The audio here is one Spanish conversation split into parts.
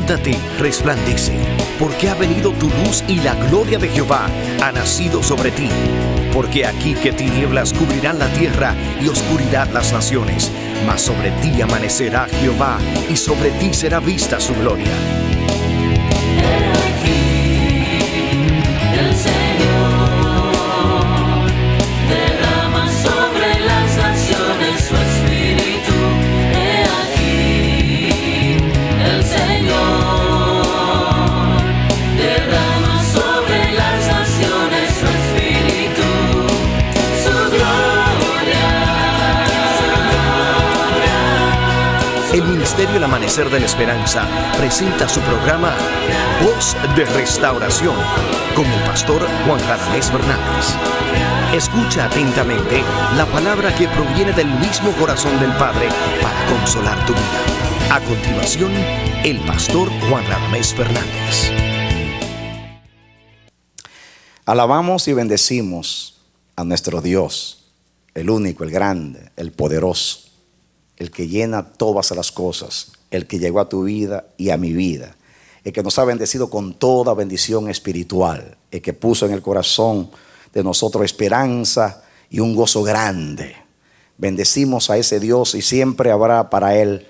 levántate, resplandece, porque ha venido tu luz y la gloria de Jehová ha nacido sobre ti. Porque aquí que tinieblas cubrirán la tierra y oscuridad las naciones, mas sobre ti amanecerá Jehová y sobre ti será vista su gloria. El Ministerio El Amanecer de la Esperanza presenta su programa Voz de Restauración con el pastor Juan Radamés Fernández. Escucha atentamente la palabra que proviene del mismo corazón del Padre para consolar tu vida. A continuación, el pastor Juan Radamés Fernández. Alabamos y bendecimos a nuestro Dios, el único, el grande, el poderoso, el que llena todas las cosas, el que llegó a tu vida y a mi vida, el que nos ha bendecido con toda bendición espiritual, el que puso en el corazón de nosotros esperanza y un gozo grande. Bendecimos a ese Dios y siempre habrá para Él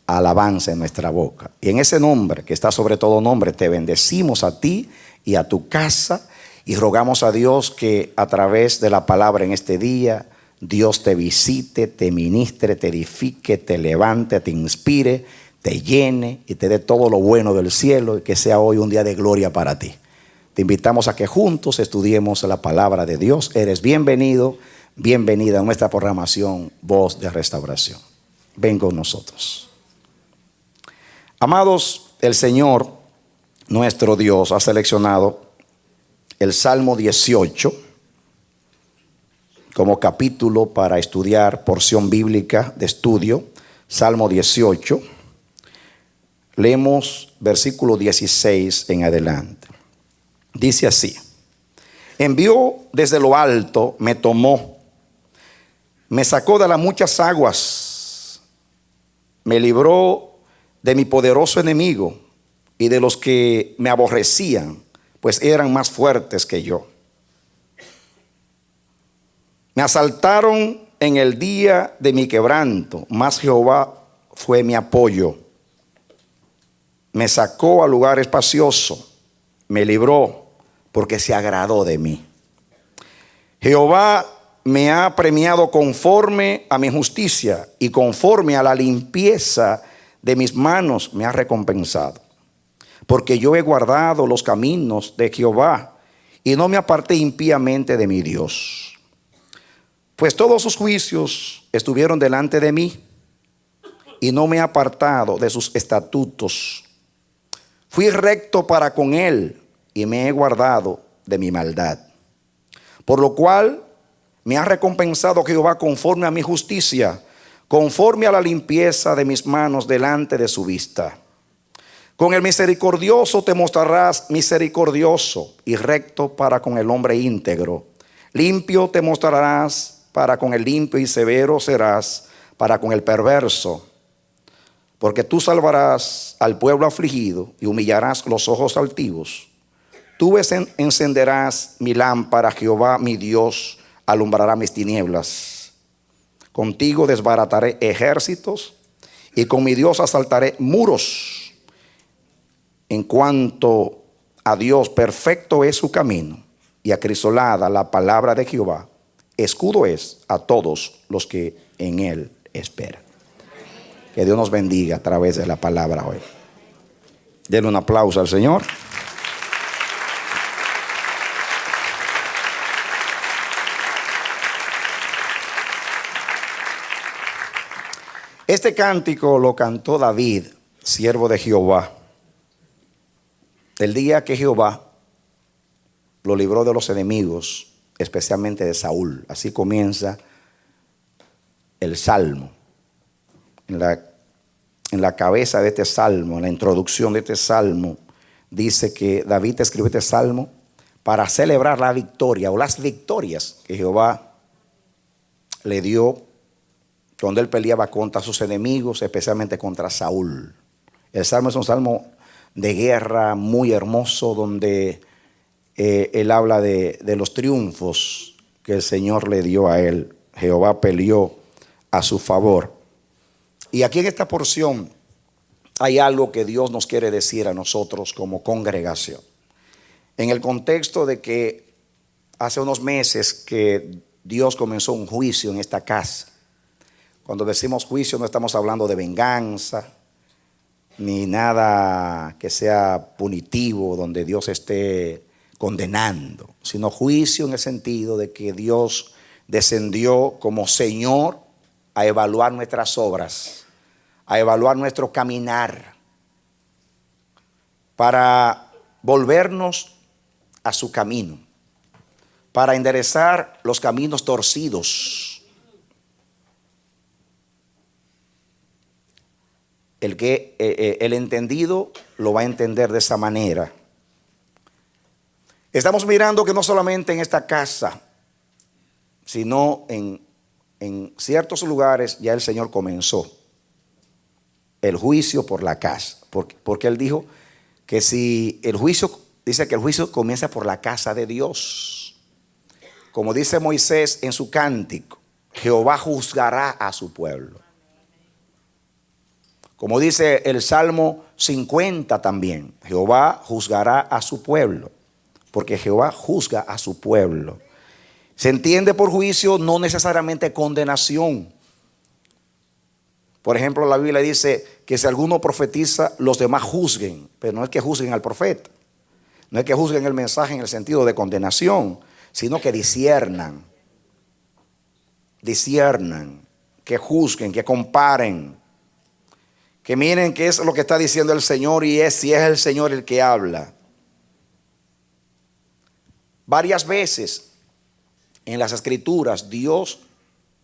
alabanza en nuestra boca. Y en ese nombre, que está sobre todo nombre, te bendecimos a ti y a tu casa y rogamos a Dios que a través de la palabra en este día, Dios te visite, te ministre, te edifique, te levante, te inspire, te llene y te dé todo lo bueno del cielo y que sea hoy un día de gloria para ti. Te invitamos a que juntos estudiemos la palabra de Dios. Eres bienvenido, bienvenida a nuestra programación Voz de Restauración. Ven con nosotros. Amados, el Señor, nuestro Dios, ha seleccionado el Salmo 18 como capítulo para estudiar porción bíblica de estudio. Salmo 18. Leemos versículo 16 en adelante. Dice así: envió desde lo alto, me tomó, me sacó de las muchas aguas, me libró de mi poderoso enemigo y de los que me aborrecían, pues eran más fuertes que yo. Me asaltaron en el día de mi quebranto, mas Jehová fue mi apoyo. Me sacó a lugar espacioso, me libró, porque se agradó de mí. Jehová me ha premiado conforme a mi justicia y conforme a la limpieza de mis manos me ha recompensado. Porque yo he guardado los caminos de Jehová y no me aparté impíamente de mi Dios. Pues todos sus juicios estuvieron delante de mí y no me he apartado de sus estatutos. Fui recto para con él y me he guardado de mi maldad. Por lo cual me ha recompensado Jehová conforme a mi justicia, conforme a la limpieza de mis manos delante de su vista. Con el misericordioso te mostrarás misericordioso y recto para con el hombre íntegro. Limpio te mostrarás para con el limpio y severo serás para con el perverso. Porque tú salvarás al pueblo afligido y humillarás los ojos altivos. Tú encenderás mi lámpara, Jehová mi Dios alumbrará mis tinieblas. Contigo desbarataré ejércitos y con mi Dios asaltaré muros. En cuanto a Dios, perfecto es su camino y acrisolada la palabra de Jehová. Escudo es a todos los que en él esperan. Que Dios nos bendiga a través de la palabra hoy. Denle un aplauso al Señor. Este cántico lo cantó David, siervo de Jehová, el día que Jehová lo libró de los enemigos, especialmente de Saúl. Así comienza el salmo. En la cabeza de este salmo, en la introducción de este salmo, dice que David escribió este salmo para celebrar la victoria o las victorias que Jehová le dio cuando él peleaba contra sus enemigos, especialmente contra Saúl. El salmo es un salmo de guerra muy hermoso, donde él habla de los triunfos que el Señor le dio a él. Jehová peleó a su favor. Y aquí en esta porción hay algo que Dios nos quiere decir a nosotros como congregación. En el contexto de que hace unos meses que Dios comenzó un juicio en esta casa. Cuando decimos juicio no estamos hablando de venganza, ni nada que sea punitivo, donde Dios esté condenando, sino juicio en el sentido de que Dios descendió como Señor a evaluar nuestras obras, a evaluar nuestro caminar, para volvernos a su camino, para enderezar los caminos torcidos. El entendido lo va a entender de esa manera. Estamos mirando que no solamente en esta casa, sino en ciertos lugares ya el Señor comenzó el juicio por la casa. Porque Él dijo que si el juicio, dice que el juicio comienza por la casa de Dios. Como dice Moisés en su cántico, Jehová juzgará a su pueblo. Como dice el Salmo 50 también, Jehová juzgará a su pueblo, porque Jehová juzga a su pueblo. Se entiende por juicio no necesariamente condenación. Por ejemplo, la Biblia dice que si alguno profetiza, los demás juzguen, pero no es que juzguen al profeta, no es que juzguen el mensaje en el sentido de condenación, sino que disciernan, que juzguen, que comparen. Que miren qué es lo que está diciendo el Señor y si es el Señor el que habla. Varias veces en las Escrituras Dios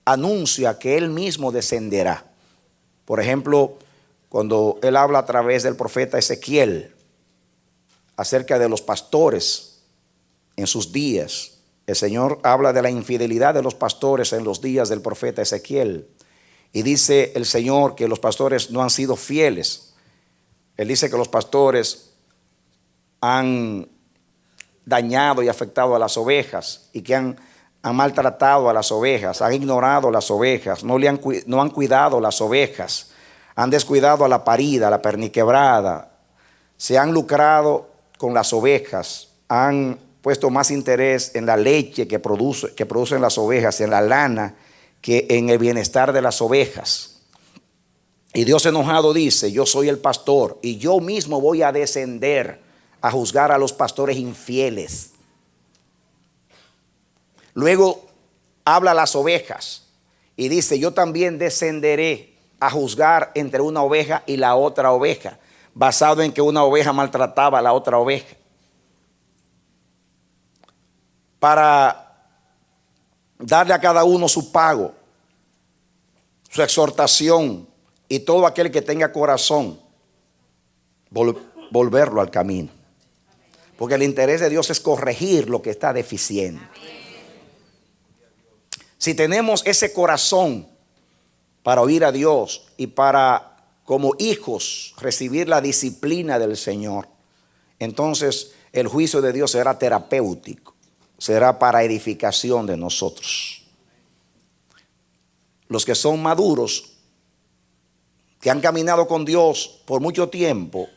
anuncia que Él mismo descenderá. Por ejemplo, cuando Él habla a través del profeta Ezequiel acerca de los pastores en sus días. El Señor habla de la infidelidad de los pastores en los días del profeta Ezequiel. Y dice el Señor que los pastores no han sido fieles. Él dice que los pastores han dañado y afectado a las ovejas y que han maltratado a las ovejas, han ignorado las ovejas, no han cuidado las ovejas, han descuidado a la parida, a la perniquebrada, se han lucrado con las ovejas, han puesto más interés en la leche que producen las ovejas, en la lana, que en el bienestar de las ovejas. Y Dios enojado dice: yo soy el pastor y yo mismo voy a descender a juzgar a los pastores infieles. Luego habla a las ovejas y dice: yo también descenderé a juzgar entre una oveja y la otra oveja, basado en que una oveja maltrataba a la otra oveja, para darle a cada uno su pago, su exhortación, y todo aquel que tenga corazón, volverlo al camino. Porque el interés de Dios es corregir lo que está deficiente. Si tenemos ese corazón para oír a Dios y para, como hijos, recibir la disciplina del Señor, entonces el juicio de Dios será terapéutico, será para edificación de nosotros. Los que son maduros, que han caminado con Dios por mucho tiempo,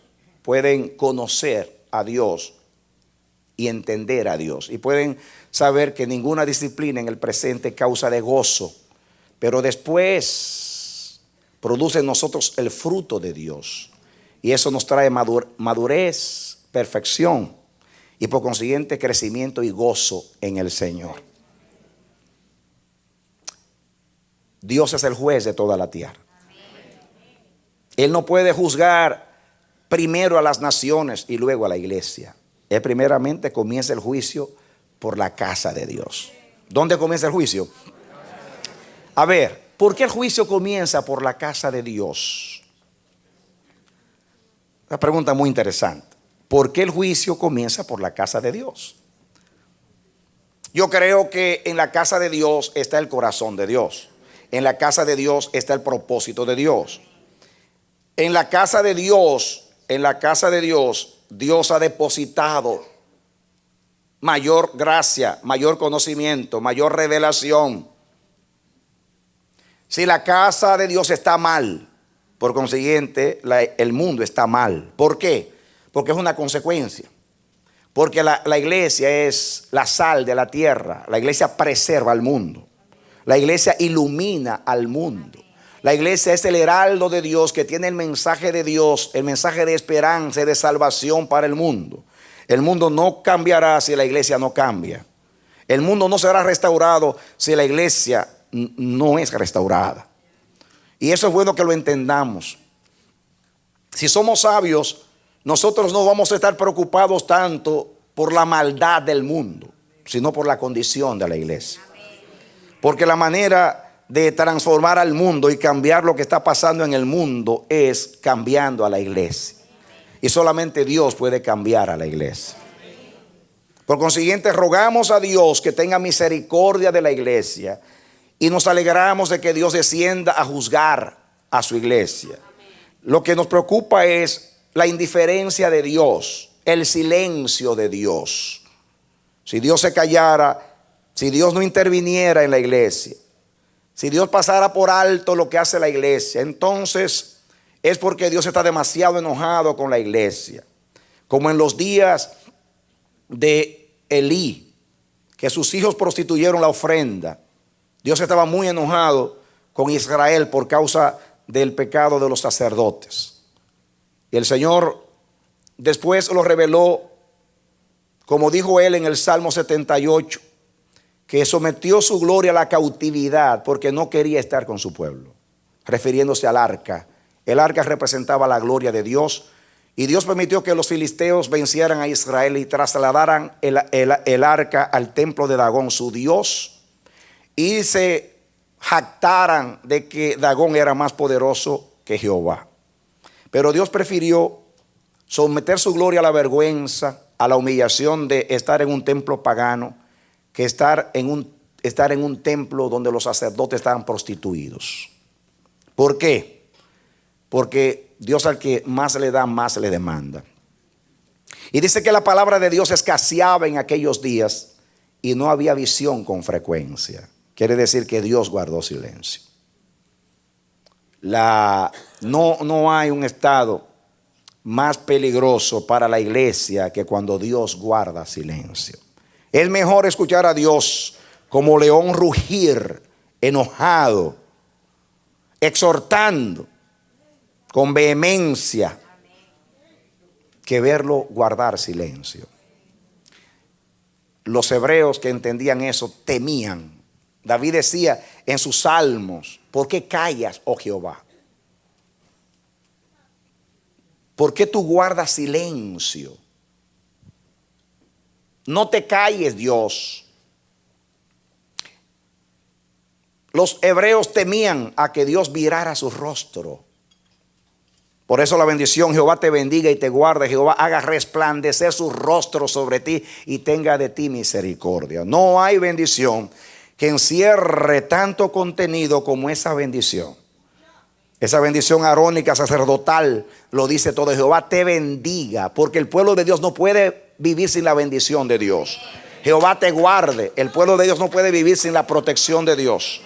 pueden conocer a Dios y entender a Dios. Y pueden saber que ninguna disciplina en el presente causa de gozo, pero después produce en nosotros el fruto de Dios. Y eso nos trae madurez, perfección y por consiguiente crecimiento y gozo en el Señor. Dios es el juez de toda la tierra. Él no puede juzgar primero a las naciones y luego a la iglesia. Él primeramente comienza el juicio por la casa de Dios. ¿Dónde comienza el juicio? A ver, ¿por qué el juicio comienza por la casa de Dios? Una pregunta muy interesante. ¿Por qué el juicio comienza por la casa de Dios? Yo creo que en la casa de Dios está el corazón de Dios. En la casa de Dios está el propósito de Dios. En la casa de Dios en la casa de Dios, Dios ha depositado mayor gracia, mayor conocimiento, mayor revelación. Si la casa de Dios está mal, por consiguiente, el mundo está mal. ¿Por qué? Porque es una consecuencia. Porque la iglesia es la sal de la tierra. La iglesia preserva al mundo. La iglesia ilumina al mundo. La iglesia es el heraldo de Dios que tiene el mensaje de Dios, el mensaje de esperanza y de salvación para el mundo. El mundo no cambiará si la iglesia no cambia. El mundo no será restaurado si la iglesia no es restaurada. Y eso es bueno que lo entendamos. Si somos sabios, nosotros no vamos a estar preocupados tanto por la maldad del mundo, sino por la condición de la iglesia. Porque la manera de transformar al mundo y cambiar lo que está pasando en el mundo es cambiando a la iglesia. Y solamente Dios puede cambiar a la iglesia. Por consiguiente, rogamos a Dios que tenga misericordia de la iglesia y nos alegramos de que Dios descienda a juzgar a su iglesia. Lo que nos preocupa es la indiferencia de Dios, el silencio de Dios. Si Dios se callara, si Dios no interviniera en la iglesia, si Dios pasara por alto lo que hace la iglesia, entonces es porque Dios está demasiado enojado con la iglesia. Como en los días de Elí, que sus hijos prostituyeron la ofrenda. Dios estaba muy enojado con Israel por causa del pecado de los sacerdotes. Y el Señor después lo reveló, como dijo él en el Salmo 78, que sometió su gloria a la cautividad porque no quería estar con su pueblo, refiriéndose al arca. El arca representaba la gloria de Dios, y Dios permitió que los filisteos vencieran a Israel y trasladaran el arca al templo de Dagón, su dios, y se jactaran de que Dagón era más poderoso que Jehová. Pero Dios prefirió someter su gloria a la vergüenza, a la humillación de estar en un templo pagano, que estar en un templo donde los sacerdotes estaban prostituidos. ¿Por qué? Porque Dios al que más le da, más le demanda. Y dice que la palabra de Dios escaseaba en aquellos días y no había visión con frecuencia. Quiere decir que Dios guardó silencio. No hay un estado más peligroso para la iglesia que cuando Dios guarda silencio. Es mejor escuchar a Dios como león rugir, enojado, exhortando con vehemencia, que verlo guardar silencio. Los hebreos que entendían eso temían. David decía en sus salmos: ¿por qué callas, oh Jehová? ¿Por qué tú guardas silencio? No te calles, Dios. Los hebreos temían a que Dios virara su rostro. Por eso la bendición: Jehová te bendiga y te guarde, Jehová haga resplandecer su rostro sobre ti y tenga de ti misericordia. No hay bendición que encierre tanto contenido como esa bendición. Esa bendición arónica, sacerdotal, lo dice todo: Jehová te bendiga, porque el pueblo de Dios no puede vivir sin la bendición de Dios. Jehová te guarde, el pueblo de Dios no puede vivir sin la protección de Dios.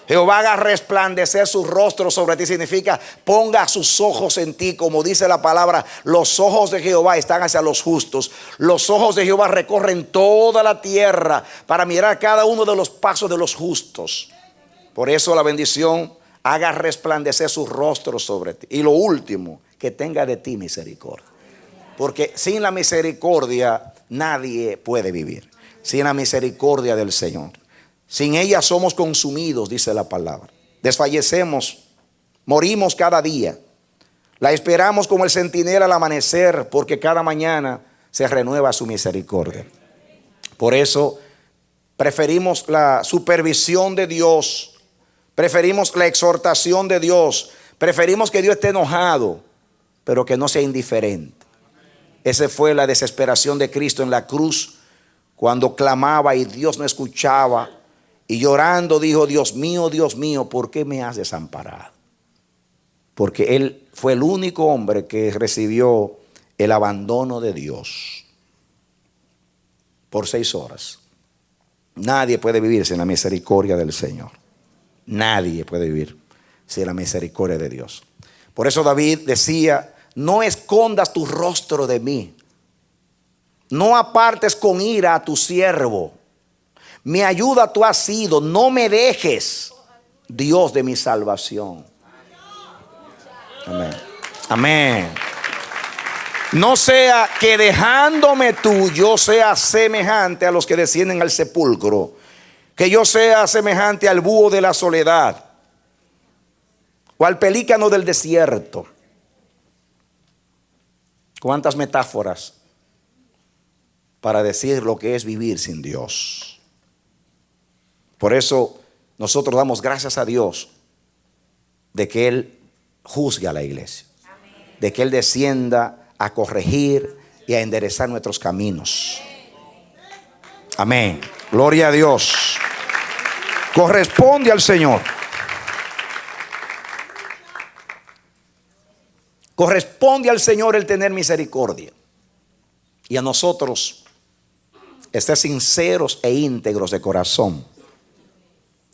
Jehová haga resplandecer su rostro sobre ti, significa ponga sus ojos en ti, como dice la palabra: los ojos de Jehová están hacia los justos. Los ojos de Jehová recorren toda la tierra para mirar cada uno de los pasos de los justos. Por eso la bendición: haga resplandecer su rostro sobre ti. Y lo último, que tenga de ti misericordia. Porque sin la misericordia nadie puede vivir. Sin la misericordia del Señor. Sin ella somos consumidos, dice la palabra. Desfallecemos, morimos cada día. La esperamos como el centinela al amanecer, porque cada mañana se renueva su misericordia. Por eso preferimos la supervisión de Dios, preferimos la exhortación de Dios, preferimos que Dios esté enojado, pero que no sea indiferente. Esa fue la desesperación de Cristo en la cruz, cuando clamaba y Dios no escuchaba. Y llorando dijo: Dios mío, ¿por qué me has desamparado? Porque Él fue el único hombre que recibió el abandono de Dios por 6 horas. Nadie puede vivir sin la misericordia del Señor. Nadie puede vivir sin la misericordia de Dios. Por eso David decía: no escondas tu rostro de mí, no apartes con ira a tu siervo. Mi ayuda tú has sido, no me dejes, Dios de mi salvación. Amén. Amén. No sea que dejándome tú, yo sea semejante a los que descienden al sepulcro, que yo sea semejante al búho de la soledad o al pelícano del desierto. ¿Cuántas metáforas para decir lo que es vivir sin Dios? Por eso nosotros damos gracias a Dios de que Él juzgue a la iglesia, de que Él descienda a corregir y a enderezar nuestros caminos. Amén. Gloria a Dios. Corresponde al Señor. Corresponde al Señor el tener misericordia. Y a nosotros estar sinceros e íntegros de corazón.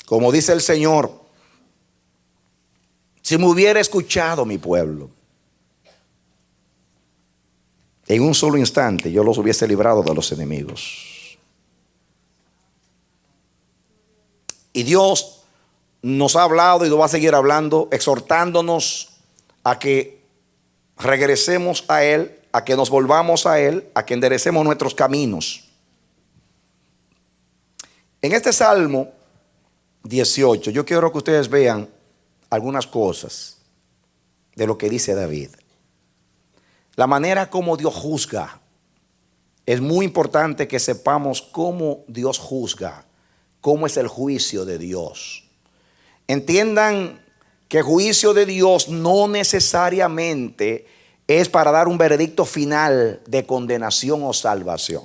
Como dice el Señor: si me hubiera escuchado mi pueblo, en un solo instante yo los hubiese librado de los enemigos. Y Dios nos ha hablado y nos va a seguir hablando, exhortándonos a que regresemos a Él, a que nos volvamos a Él, a que enderecemos nuestros caminos. En este Salmo 18 yo quiero que ustedes vean algunas cosas de lo que dice David. La manera como Dios juzga. Es muy importante que sepamos cómo Dios juzga, cómo es el juicio de Dios. Entiendan que el juicio de Dios no necesariamente es para dar un veredicto final de condenación o salvación.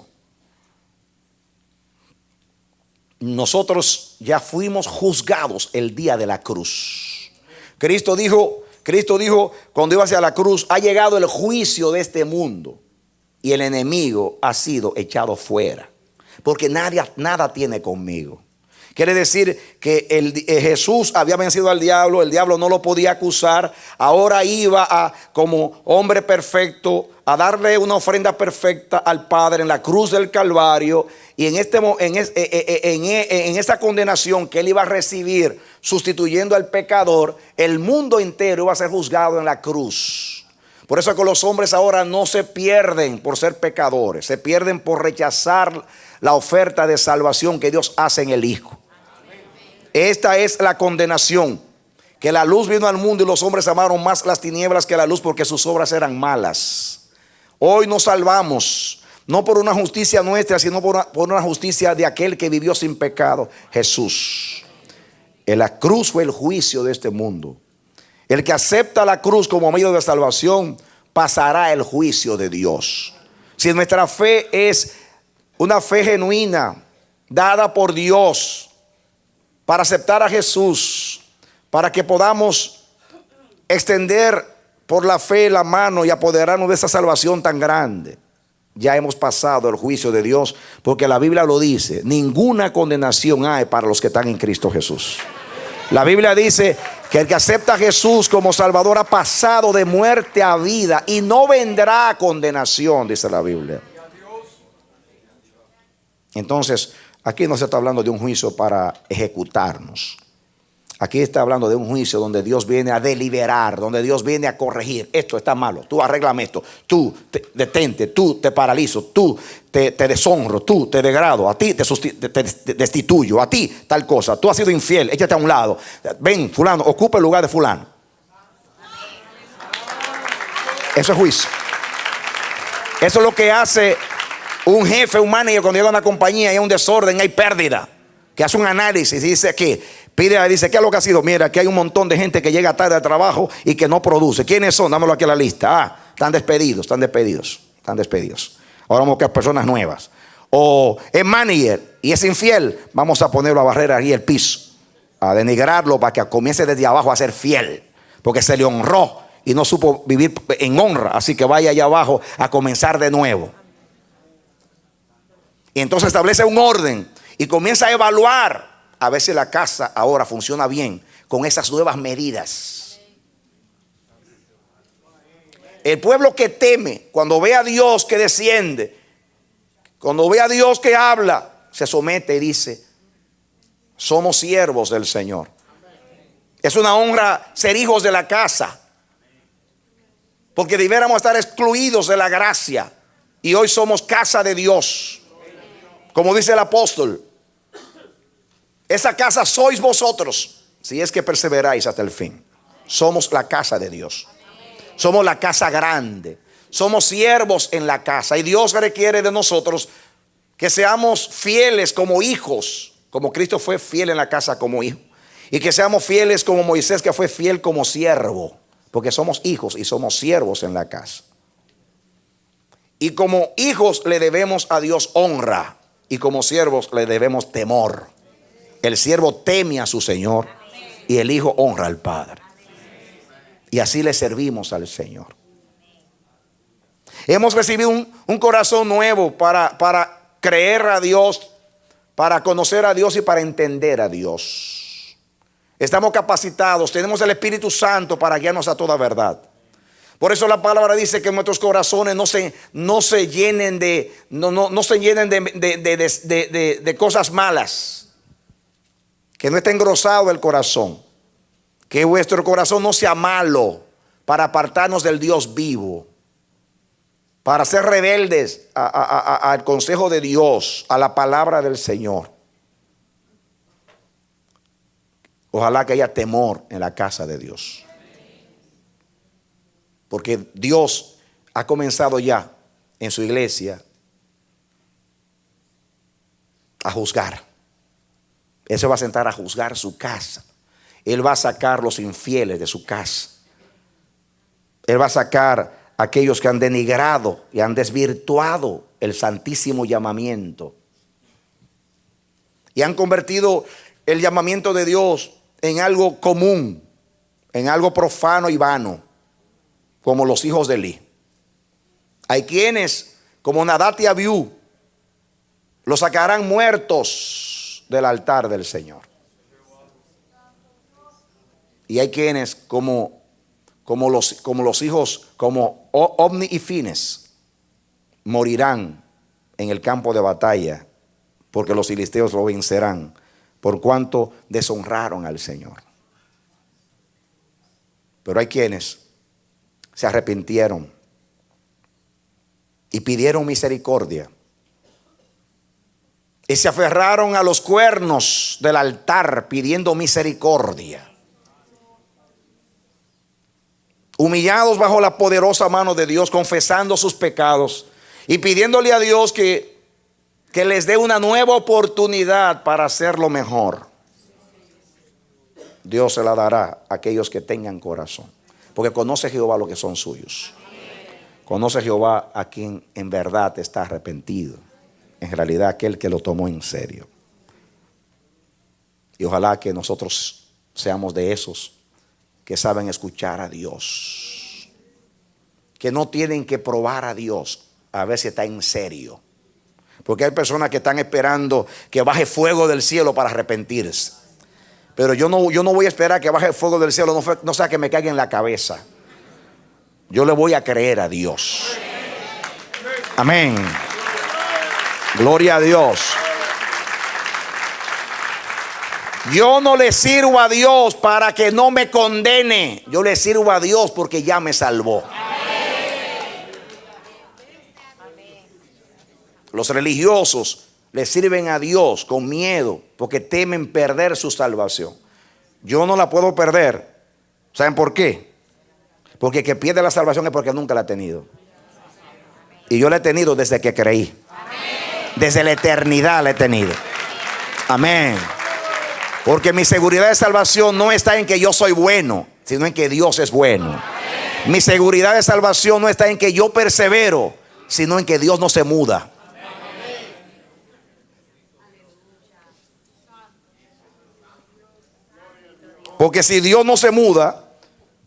Nosotros ya fuimos juzgados el día de la cruz. Cristo dijo cuando iba hacia la cruz: ha llegado el juicio de este mundo y el enemigo ha sido echado fuera, porque nada tiene conmigo. Quiere decir que Jesús había vencido al diablo, el diablo no lo podía acusar. Ahora iba como hombre perfecto a darle una ofrenda perfecta al Padre en la cruz del Calvario. Y en esta condenación que él iba a recibir sustituyendo al pecador, el mundo entero iba a ser juzgado en la cruz. Por eso es que los hombres ahora no se pierden por ser pecadores, se pierden por rechazar la oferta de salvación que Dios hace en el Hijo. Esta es la condenación, que la luz vino al mundo y los hombres amaron más las tinieblas que la luz, porque sus obras eran malas. Hoy nos salvamos no por una justicia nuestra, sino por una justicia de aquel que vivió sin pecado, Jesús. En la cruz fue el juicio de este mundo. El que acepta la cruz como medio de salvación pasará el juicio de Dios. Si nuestra fe es una fe genuina, dada por Dios, para aceptar a Jesús, para que podamos extender por la fe la mano y apoderarnos de esa salvación tan grande, ya hemos pasado el juicio de Dios, porque la Biblia lo dice: ninguna condenación hay para los que están en Cristo Jesús. La Biblia dice que el que acepta a Jesús como Salvador ha pasado de muerte a vida y no vendrá condenación, dice la Biblia. Entonces, aquí no se está hablando de un juicio para ejecutarnos. Aquí está hablando de un juicio donde Dios viene a deliberar, donde Dios viene a corregir. Esto está malo, tú arréglame esto, tú detente, tú te paralizo, tú te deshonro, tú te degrado, a ti te destituyo, a ti tal cosa, tú has sido infiel, échate a un lado. Ven, fulano, ocupa el lugar de fulano. Eso es juicio. Eso es lo que hace un jefe, un manager cuando llega a una compañía y hay un desorden, hay pérdida, que hace un análisis y dice aquí, dice, ¿qué es lo que ha sido? Mira, aquí hay un montón de gente que llega tarde al trabajo y que no produce. ¿Quiénes son? Dámelo aquí a la lista. Están despedidos. Ahora vamos a buscar personas nuevas. O es manager y es infiel, vamos a ponerlo a barrer ahí el piso, a denigrarlo para que comience desde abajo a ser fiel, porque se le honró y no supo vivir en honra, así que vaya allá abajo a comenzar de nuevo. Y entonces establece un orden y comienza a evaluar a ver si la casa ahora funciona bien con esas nuevas medidas. El pueblo que teme, cuando ve a Dios que desciende, cuando ve a Dios que habla, se somete y dice: somos siervos del Señor. Es una honra ser hijos de la casa, porque debiéramos estar excluidos de la gracia, y hoy somos casa de Dios. Como dice el apóstol, esa casa sois vosotros, si es que perseveráis hasta el fin. Somos la casa de Dios. Somos la casa grande. Somos siervos en la casa. Y Dios requiere de nosotros que seamos fieles como hijos, como Cristo fue fiel en la casa como hijo. Y que seamos fieles como Moisés, que fue fiel como siervo. Porque somos hijos y somos siervos en la casa. Y como hijos le debemos a Dios honra. Y como siervos le debemos temor. El siervo teme a su Señor y el hijo honra al Padre. Y así le servimos al Señor. Hemos recibido un corazón nuevo para creer a Dios, para conocer a Dios y para entender a Dios. Estamos capacitados, tenemos el Espíritu Santo para guiarnos a toda verdad. Por eso la palabra dice que nuestros corazones no se llenen de cosas malas. Que no esté engrosado el corazón. Que vuestro corazón no sea malo para apartarnos del Dios vivo. Para ser rebeldes al consejo de Dios, a la palabra del Señor. Ojalá que haya temor en la casa de Dios. Porque Dios ha comenzado ya en su iglesia a juzgar. Él se va a sentar a juzgar su casa. Él va a sacar los infieles de su casa. Él va a sacar a aquellos que han denigrado y han desvirtuado el santísimo llamamiento. Y han convertido el llamamiento de Dios en algo común, en algo profano y vano, como los hijos de Elí. Hay quienes, como Nadab y Abiú, los sacarán muertos del altar del Señor. Y hay quienes como los hijos, como Ofni y Fines, morirán en el campo de batalla, porque los filisteos lo vencerán, por cuanto deshonraron al Señor. Pero hay quienes se arrepintieron y pidieron misericordia. Y se aferraron a los cuernos del altar pidiendo misericordia. Humillados bajo la poderosa mano de Dios, confesando sus pecados y pidiéndole a Dios que les dé una nueva oportunidad para hacerlo mejor. Dios se la dará a aquellos que tengan corazón. Porque conoce Jehová lo que son suyos. Conoce Jehová a quien en verdad está arrepentido. En realidad aquel que lo tomó en serio. Y ojalá que nosotros seamos de esos que saben escuchar a Dios. Que no tienen que probar a Dios a ver si está en serio. Porque hay personas que están esperando que baje fuego del cielo para arrepentirse. Pero yo no voy a esperar que baje el fuego del cielo, no sea que me caiga en la cabeza. Yo le voy a creer a Dios. Amén. Gloria a Dios. Yo no le sirvo a Dios para que no me condene. Yo le sirvo a Dios porque ya me salvó. Los religiosos le sirven a Dios con miedo porque temen perder su salvación. Yo no la puedo perder. ¿Saben por qué? Porque el que pierde la salvación es porque nunca la ha tenido. Y yo la he tenido desde que creí. Desde la eternidad la he tenido. Amén. Porque mi seguridad de salvación no está en que yo soy bueno, sino en que Dios es bueno. Mi seguridad de salvación no está en que yo persevero, sino en que Dios no se muda. Porque si Dios no se muda,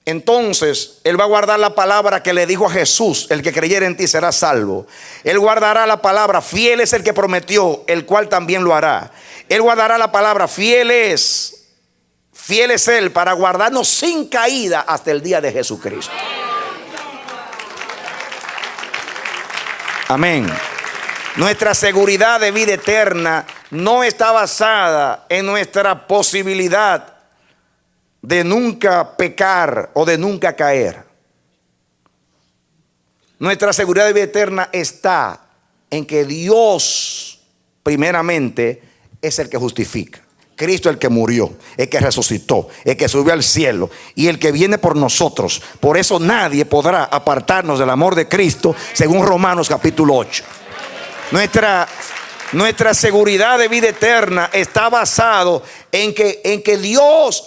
Entonces Él va a guardar la palabra que le dijo a Jesús: el que creyere en ti será salvo. Él guardará la palabra: fiel es el que prometió, el cual también lo hará. Él guardará la palabra: fiel es Él para guardarnos sin caída hasta el día de Jesucristo. Amén. Nuestra seguridad de vida eterna no está basada en nuestra posibilidad de nunca pecar o de nunca caer. Nuestra seguridad de vida eterna está en que Dios primeramente es el que justifica. Cristo el que murió, el que resucitó, el que subió al cielo y el que viene por nosotros. Por eso nadie podrá apartarnos del amor de Cristo, según Romanos capítulo 8. Nuestra seguridad de vida eterna está basado en que Dios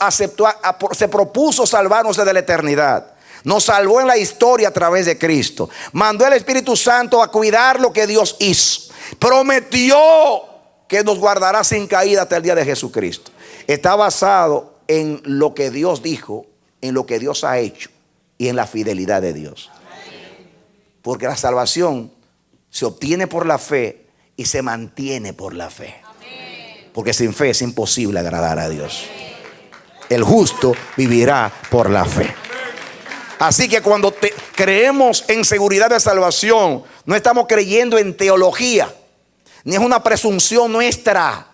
se propuso salvarnos desde la eternidad. Nos salvó en la historia a través de Cristo. Mandó el Espíritu Santo a cuidar lo que Dios hizo. Prometió que nos guardará sin caída hasta el día de Jesucristo. Está basado en lo que Dios dijo, en lo que Dios ha hecho y en la fidelidad de Dios. Porque la salvación se obtiene por la fe y se mantiene por la fe. Porque sin fe es imposible agradar a Dios. El justo vivirá por la fe. Así que cuando creemos en seguridad de salvación, no estamos creyendo en teología, ni es una presunción nuestra.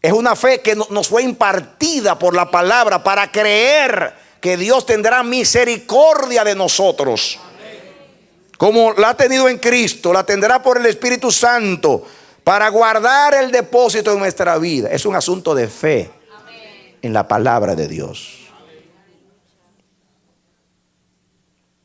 Es una fe que nos fue impartida por la palabra para creer que Dios tendrá misericordia de nosotros. Como la ha tenido en Cristo, la tendrá por el Espíritu Santo para guardar el depósito en nuestra vida. Es un asunto de fe en la palabra de Dios.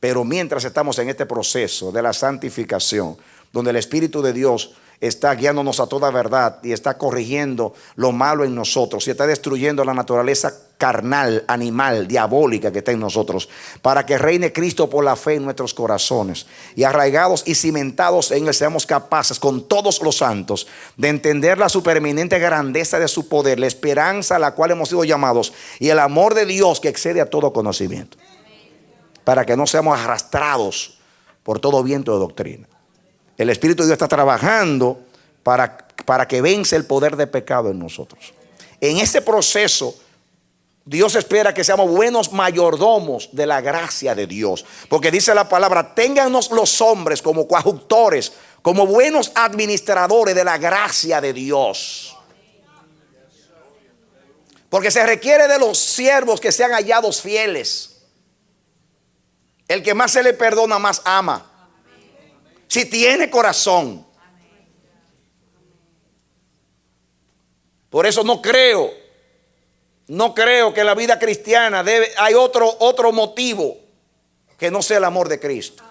Pero mientras estamos en este proceso de la santificación, donde el Espíritu de Dios está guiándonos a toda verdad y está corrigiendo lo malo en nosotros y está destruyendo la naturaleza carnal, animal, diabólica que está en nosotros, para que reine Cristo por la fe en nuestros corazones, y arraigados y cimentados en Él seamos capaces con todos los santos de entender la supereminente grandeza de su poder, la esperanza a la cual hemos sido llamados y el amor de Dios que excede a todo conocimiento, para que no seamos arrastrados por todo viento de doctrina. El Espíritu de Dios está trabajando para que vence el poder de pecado en nosotros. En ese proceso, Dios espera que seamos buenos mayordomos de la gracia de Dios. Porque dice la palabra: téngannos los hombres como coadjutores, como buenos administradores de la gracia de Dios. Porque se requiere de los siervos que sean hallados fieles. El que más se le perdona, más ama. Si tiene corazón. Por eso no creo que en la vida cristiana hay otro motivo que no sea el amor de Cristo.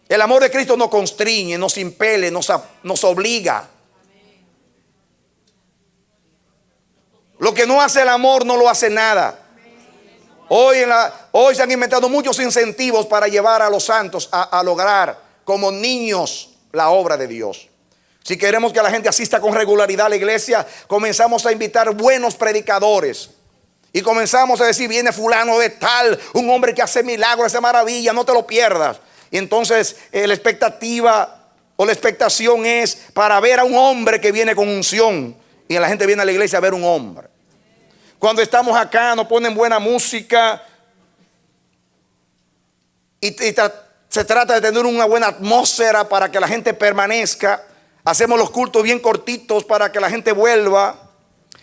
El amor de Cristo nos constriñe, nos impele, nos obliga. Lo que no hace el amor no lo hace nada. Hoy se han inventado muchos incentivos para llevar a los santos a lograr como niños la obra de Dios. Si queremos que la gente asista con regularidad a la iglesia, comenzamos a invitar buenos predicadores y comenzamos a decir: viene fulano de tal, un hombre que hace milagros, hace maravillas, no te lo pierdas. Y entonces la expectativa o la expectación es para ver a un hombre que viene con unción, y la gente viene a la iglesia a ver un hombre. Cuando estamos acá nos ponen buena música y se trata de tener una buena atmósfera para que la gente permanezca. Hacemos los cultos bien cortitos para que la gente vuelva.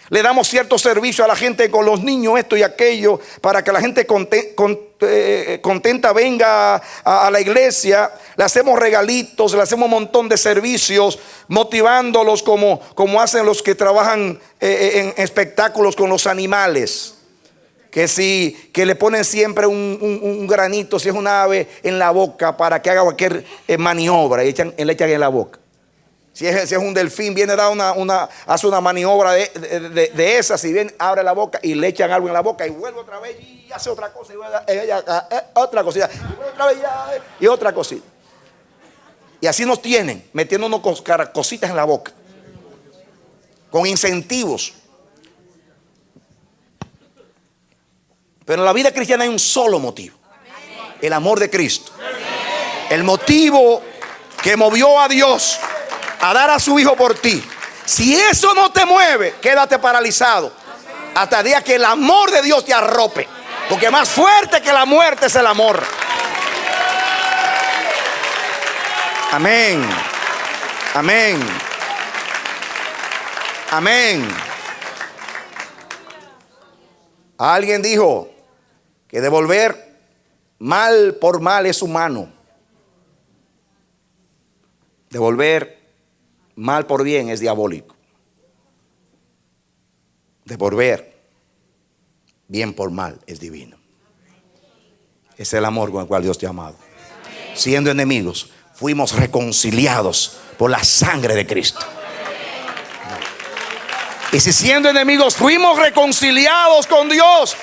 Le damos cierto servicio a la gente con los niños, esto y aquello, para que la gente contenta venga a la iglesia. Le hacemos regalitos, le hacemos un montón de servicios, motivándolos como hacen los que trabajan en espectáculos con los animales. Que le ponen siempre un granito, si es una ave, en la boca para que haga cualquier maniobra, y le echan en la boca. Si es un delfín, viene a dar hace una maniobra de esas, y bien abre la boca y le echan algo en la boca y vuelve otra vez y hace otra cosa, y otra cosita, y otra vez y otra cosita. Y así nos tienen, metiéndonos cositas en la boca, con incentivos. Pero en la vida cristiana hay un solo motivo: el amor de Cristo. El motivo que movió a Dios a dar a su Hijo por ti. Si eso no te mueve, quédate paralizado hasta el día que el amor de Dios te arrope. Porque más fuerte que la muerte es el amor. Amén. Amén. Amén. Alguien dijo que devolver mal por mal es humano. Devolver mal por bien es diabólico. Devolver bien por mal es divino. Es el amor con el cual Dios te ha amado. Siendo enemigos, fuimos reconciliados por la sangre de Cristo. Y si siendo enemigos fuimos reconciliados con Dios,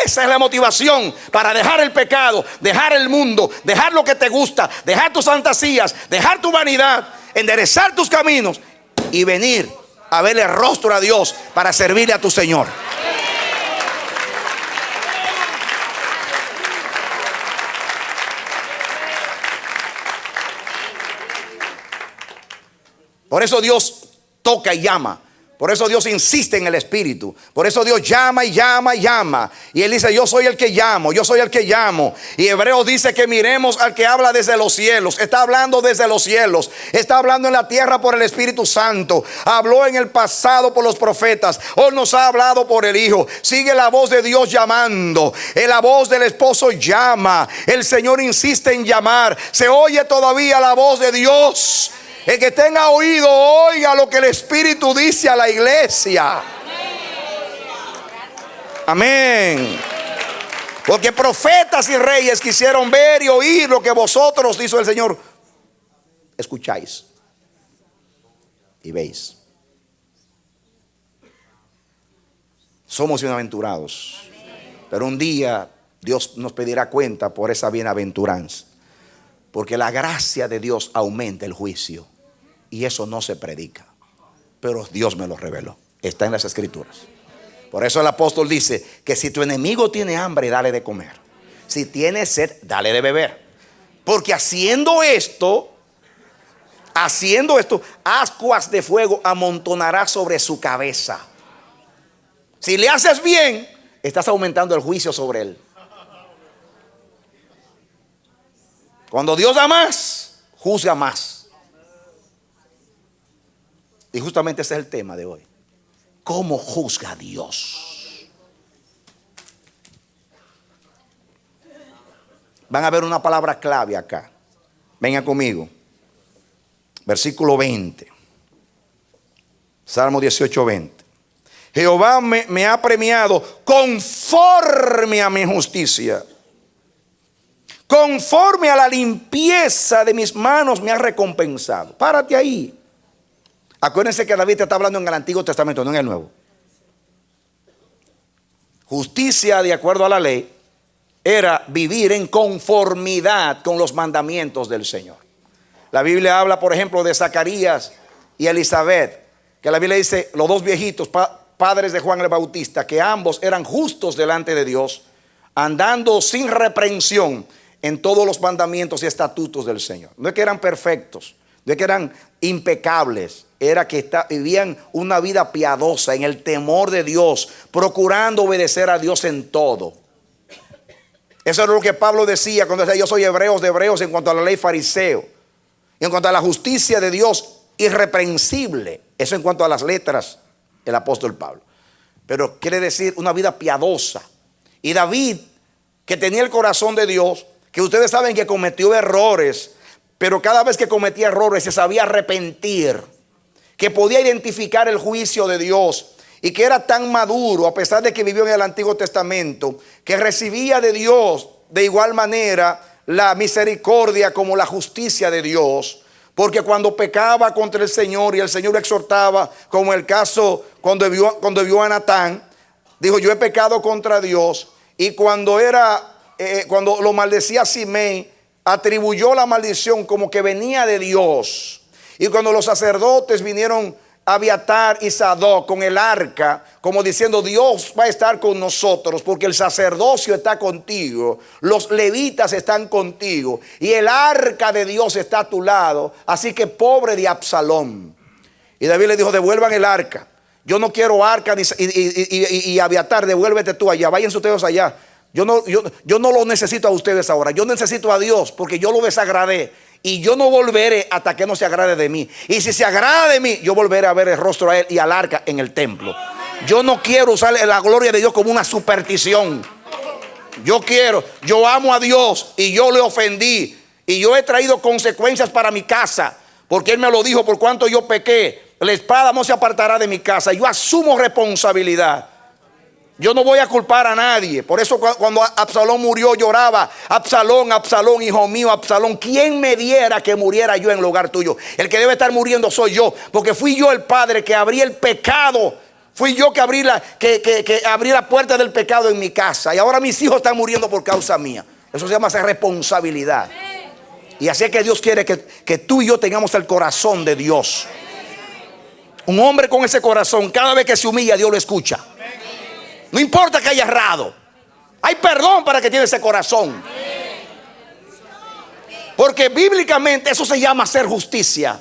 esa es la motivación para dejar el pecado, dejar el mundo, dejar lo que te gusta, dejar tus fantasías, dejar tu vanidad, enderezar tus caminos y venir a verle el rostro a Dios para servirle a tu Señor. Por eso Dios toca y llama. Por eso Dios insiste en el Espíritu. Por eso Dios llama y llama y llama. Y Él dice: yo soy el que llamo, yo soy el que llamo. Y Hebreos dice que miremos al que habla desde los cielos. Está hablando desde los cielos. Está hablando en la tierra por el Espíritu Santo. Habló en el pasado por los profetas. Hoy nos ha hablado por el Hijo. Sigue la voz de Dios llamando. La voz del esposo llama. El Señor insiste en llamar. Se oye todavía la voz de Dios. El que tenga oído, oiga lo que el Espíritu dice a la iglesia. Amén. Porque profetas y reyes quisieron ver y oír lo que vosotros, dice el Señor, escucháis y veis. Somos bienaventurados, pero un día Dios nos pedirá cuenta por esa bienaventuranza. Porque la gracia de Dios aumenta el juicio. Y eso no se predica, pero Dios me lo reveló. Está en las Escrituras. Por eso el apóstol dice que si tu enemigo tiene hambre, dale de comer. Si tiene sed, dale de beber. Porque haciendo esto, ascuas de fuego amontonará sobre su cabeza. Si le haces bien, estás aumentando el juicio sobre él. Cuando Dios da más, juzga más. Y justamente ese es el tema de hoy. ¿Cómo juzga Dios? Van a ver una palabra clave acá. Venga conmigo. Versículo 20. Salmo 18:20. Jehová me ha premiado conforme a mi justicia. Conforme a la limpieza de mis manos me ha recompensado. Párate ahí. Acuérdense que David te está hablando en el Antiguo Testamento, no en el Nuevo. Justicia, de acuerdo a la ley, era vivir en conformidad con los mandamientos del Señor. La Biblia habla, por ejemplo, de Zacarías y Elizabeth, que la Biblia dice, los dos viejitos, padres de Juan el Bautista, que ambos eran justos delante de Dios, andando sin reprensión en todos los mandamientos y estatutos del Señor. No es que eran perfectos, no es que eran impecables, era que vivían una vida piadosa en el temor de Dios, procurando obedecer a Dios en todo. Eso es lo que Pablo decía cuando decía: yo soy hebreos de hebreos en cuanto a la ley fariseo, y en cuanto a la justicia de Dios irreprensible. Eso en cuanto a las letras, el apóstol Pablo. Pero quiere decir una vida piadosa. Y David, que tenía el corazón de Dios, que ustedes saben que cometió errores, pero cada vez que cometía errores se sabía arrepentir, que podía identificar el juicio de Dios y que era tan maduro, a pesar de que vivió en el Antiguo Testamento, que recibía de Dios de igual manera la misericordia como la justicia de Dios. Porque cuando pecaba contra el Señor y el Señor lo exhortaba, como el caso cuando vio a Natán, dijo: yo he pecado contra Dios. Y cuando lo maldecía a Simei, atribuyó la maldición como que venía de Dios. Y cuando los sacerdotes vinieron Abiatar y Sadoc con el arca, como diciendo: Dios va a estar con nosotros, porque el sacerdocio está contigo, los levitas están contigo, y el arca de Dios está a tu lado. Así que pobre de Absalón. Y David le dijo: devuelvan el arca. Yo no quiero arca, y Abiatar, devuélvete tú allá, váyanse ustedes allá. Yo no lo necesito a ustedes ahora, yo necesito a Dios, porque yo lo desagradé. Y yo no volveré hasta que no se agrade de mí. Y si se agrada de mí, yo volveré a ver el rostro a él y al arca en el templo. Yo no quiero usar la gloria de Dios como una superstición. Yo amo a Dios y yo le ofendí. Y yo he traído consecuencias para mi casa, porque Él me lo dijo: por cuanto yo pequé, la espada no se apartará de mi casa. Yo asumo responsabilidad. Yo no voy a culpar a nadie. Por eso cuando Absalón murió, lloraba: Absalón, Absalón, hijo mío, Absalón, ¿quién me diera que muriera yo en lugar tuyo? El que debe estar muriendo soy yo, porque fui yo el padre que abrí el pecado. Fui yo que abrí la puerta del pecado en mi casa. Y ahora mis hijos están muriendo por causa mía. Eso se llama ser responsabilidad. Y así es que Dios quiere que tú y yo tengamos el corazón de Dios. Un hombre con ese corazón, cada vez que se humilla, Dios lo escucha. No importa que haya errado, hay perdón para que tiene ese corazón. Porque bíblicamente eso se llama hacer justicia.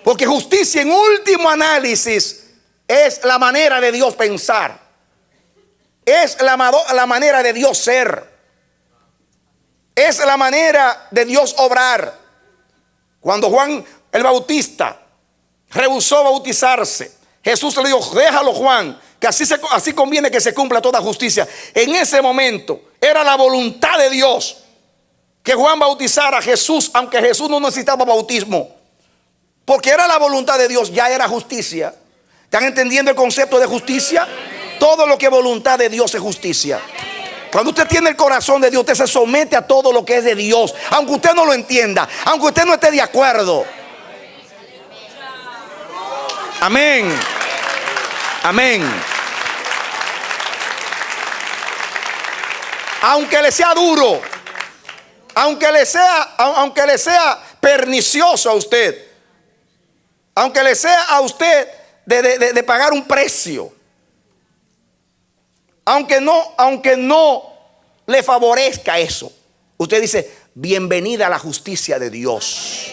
Porque justicia, en último análisis, es la manera de Dios pensar. Es la manera de Dios ser. Es la manera de Dios obrar. Cuando Juan el Bautista rehusó bautizarse, Jesús le dijo: déjalo, Juan, que así conviene que se cumpla toda justicia. En ese momento era la voluntad de Dios que Juan bautizara a Jesús, aunque Jesús no necesitaba bautismo, porque era la voluntad de Dios, ya era justicia. ¿Están entendiendo el concepto de justicia? Todo lo que es voluntad de Dios es justicia. Cuando usted tiene el corazón de Dios, usted se somete a todo lo que es de Dios, aunque usted no lo entienda, aunque usted no esté de acuerdo. Amén. Amén. Aunque le sea duro, aunque le sea pernicioso a usted, aunque le sea a usted de pagar un precio, aunque no le favorezca eso, usted dice: bienvenida a la justicia de Dios,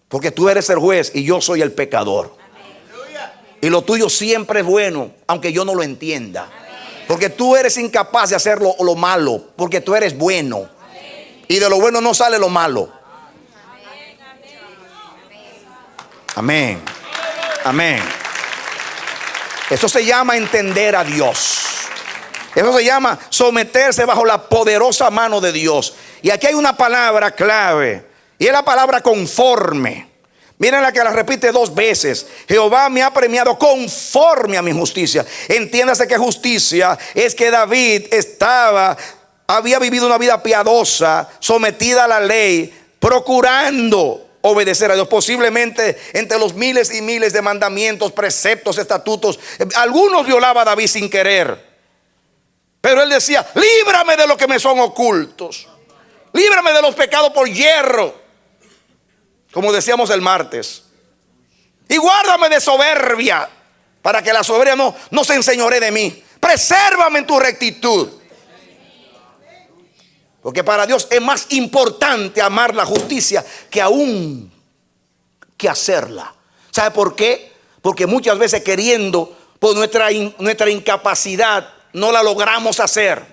porque tú eres el juez y yo soy el pecador. Y lo tuyo siempre es bueno, aunque yo no lo entienda. Porque tú eres incapaz de hacer lo malo, porque tú eres bueno. Y de lo bueno no sale lo malo. Amén. Amén. Eso se llama entender a Dios. Eso se llama someterse bajo la poderosa mano de Dios. Y aquí hay una palabra clave, y es la palabra conforme. Miren la que la repite 2 veces: Jehová me ha premiado conforme a mi justicia. Entiéndase que justicia es que David había vivido una vida piadosa, sometida a la ley, procurando obedecer a Dios. Posiblemente entre los miles y miles de mandamientos, preceptos, estatutos, algunos violaba David sin querer. Pero él decía: líbrame de lo que me son ocultos, líbrame de los pecados por hierro, como decíamos el martes, y guárdame de soberbia, para que la soberbia no se enseñoree de mí. Presérvame en tu rectitud. Porque para Dios es más importante amar la justicia que aún que hacerla. ¿Sabe por qué? Porque muchas veces, queriendo, por nuestra incapacidad, no la logramos hacer.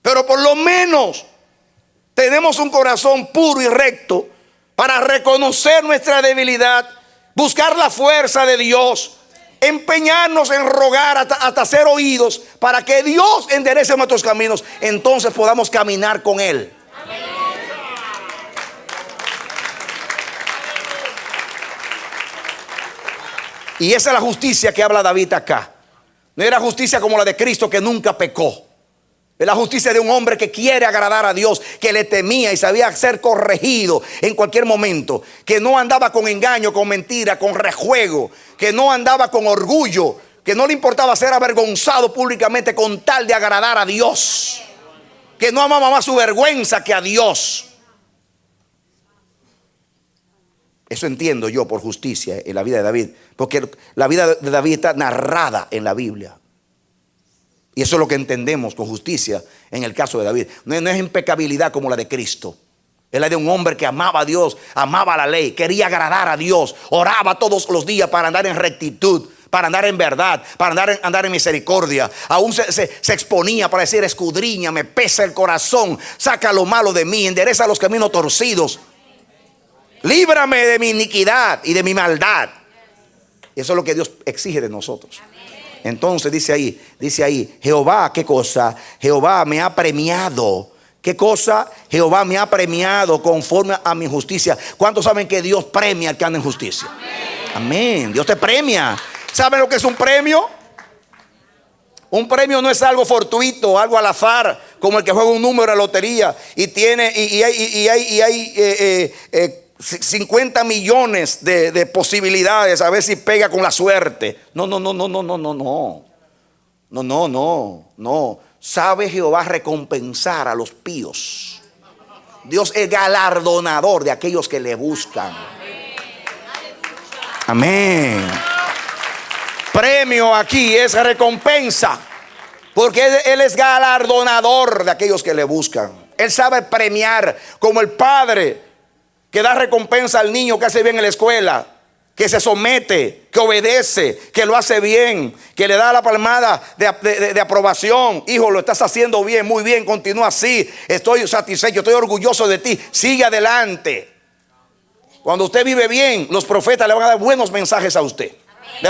Pero por lo menos tenemos un corazón puro y recto para reconocer nuestra debilidad, buscar la fuerza de Dios, empeñarnos en rogar hasta ser oídos, para que Dios enderece nuestros caminos. Entonces podamos caminar con Él. Y esa es la justicia que habla David acá. No era justicia como la de Cristo, que nunca pecó. Es la justicia de un hombre que quiere agradar a Dios, que le temía y sabía ser corregido en cualquier momento, que no andaba con engaño, con mentira, con rejuego, que no andaba con orgullo, que no le importaba ser avergonzado públicamente con tal de agradar a Dios, que no amaba más su vergüenza que a Dios. Eso entiendo yo por justicia en la vida de David, porque la vida de David está narrada en la Biblia. Y eso es lo que entendemos con justicia en el caso de David. No es impecabilidad como la de Cristo. Es la de un hombre que amaba a Dios, amaba la ley, quería agradar a Dios, oraba todos los días para andar en rectitud, para andar en verdad, para andar en misericordia. Aún se exponía para decir: escudriña, me pesa el corazón, saca lo malo de mí, endereza los caminos torcidos, líbrame de mi iniquidad y de mi maldad. Eso es lo que Dios exige de nosotros. Entonces dice ahí, Jehová, ¿qué cosa? Jehová me ha premiado. ¿Qué cosa? Jehová me ha premiado conforme a mi justicia. ¿Cuántos saben que Dios premia al que anda en justicia? Amén. Dios te premia. ¿Saben lo que es un premio? Un premio no es algo fortuito, algo al azar, como el que juega un número de lotería y hay 50 millones de posibilidades a ver si pega con la suerte. No. Sabe Jehová recompensar a los píos. Dios es galardonador de aquellos que le buscan. Amén. Premio aquí es recompensa, porque Él es galardonador de aquellos que le buscan. Él sabe premiar, como el padre que da recompensa al niño que hace bien en la escuela, que se somete, que obedece, que lo hace bien, que le da la palmada de aprobación. Hijo, lo estás haciendo bien, muy bien, continúa así, estoy satisfecho, estoy orgulloso de ti, sigue adelante. Cuando usted vive bien, los profetas le van a dar buenos mensajes a usted. Le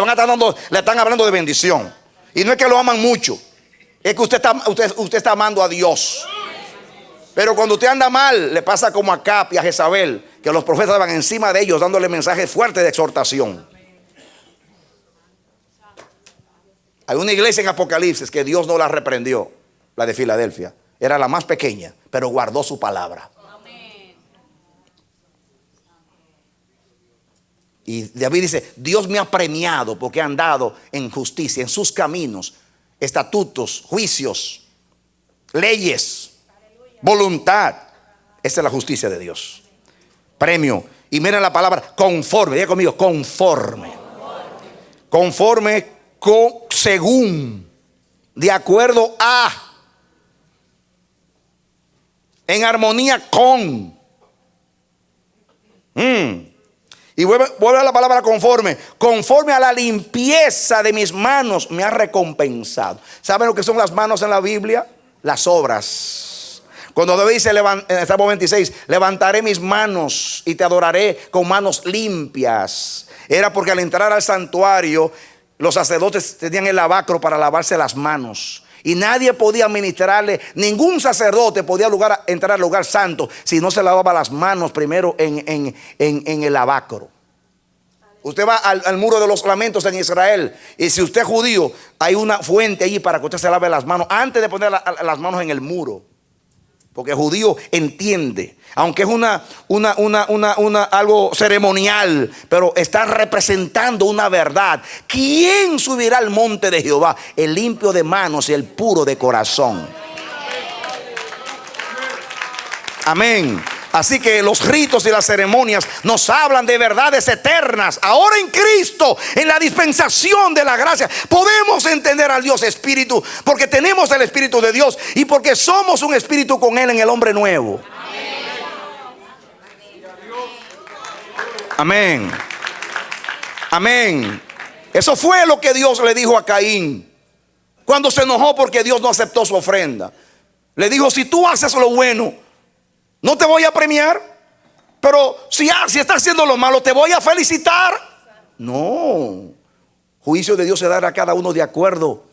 están hablando de bendición. Y no es que lo aman mucho, es que usted está amando a Dios. Pero cuando usted anda mal, le pasa como a Cap y a Jezabel, que los profetas van encima de ellos dándole mensajes fuertes de exhortación. Hay una iglesia en Apocalipsis que Dios no la reprendió, la de Filadelfia. Era la más pequeña, pero guardó su palabra. Y David dice: Dios me ha premiado porque he andado en justicia, en sus caminos, estatutos, juicios, leyes, voluntad. Esa es la justicia de Dios. Premio. Y miren la palabra conforme. Diga conmigo: conforme. Conforme con, según, de acuerdo a, en armonía con. Y vuelve a la palabra conforme. Conforme a la limpieza de mis manos me ha recompensado. ¿Saben lo que son las manos en la Biblia? Las obras. Cuando David dice en el Salmo 26: levantaré mis manos y te adoraré con manos limpias, era porque al entrar al santuario los sacerdotes tenían el lavacro para lavarse las manos. Y nadie podía ministrarle, ningún sacerdote podía entrar al lugar santo si no se lavaba las manos primero en el lavacro. Usted va al muro de los lamentos en Israel, y si usted es judío, hay una fuente allí para que usted se lave las manos antes de poner las manos en el muro. Porque el judío entiende, aunque es algo ceremonial, pero está representando una verdad. ¿Quién subirá al monte de Jehová? El limpio de manos y el puro de corazón. Amén. Así que los ritos y las ceremonias nos hablan de verdades eternas. Ahora en Cristo, en la dispensación de la gracia, podemos entender al Dios Espíritu, porque tenemos el Espíritu de Dios y porque somos un espíritu con Él en el hombre nuevo. Amén. Amén. Eso fue lo que Dios le dijo a Caín cuando se enojó porque Dios no aceptó su ofrenda. Le dijo: si tú haces lo bueno, no te voy a premiar, pero si estás haciendo lo malo, te voy a felicitar. No. Juicio de Dios se dará a cada uno de acuerdo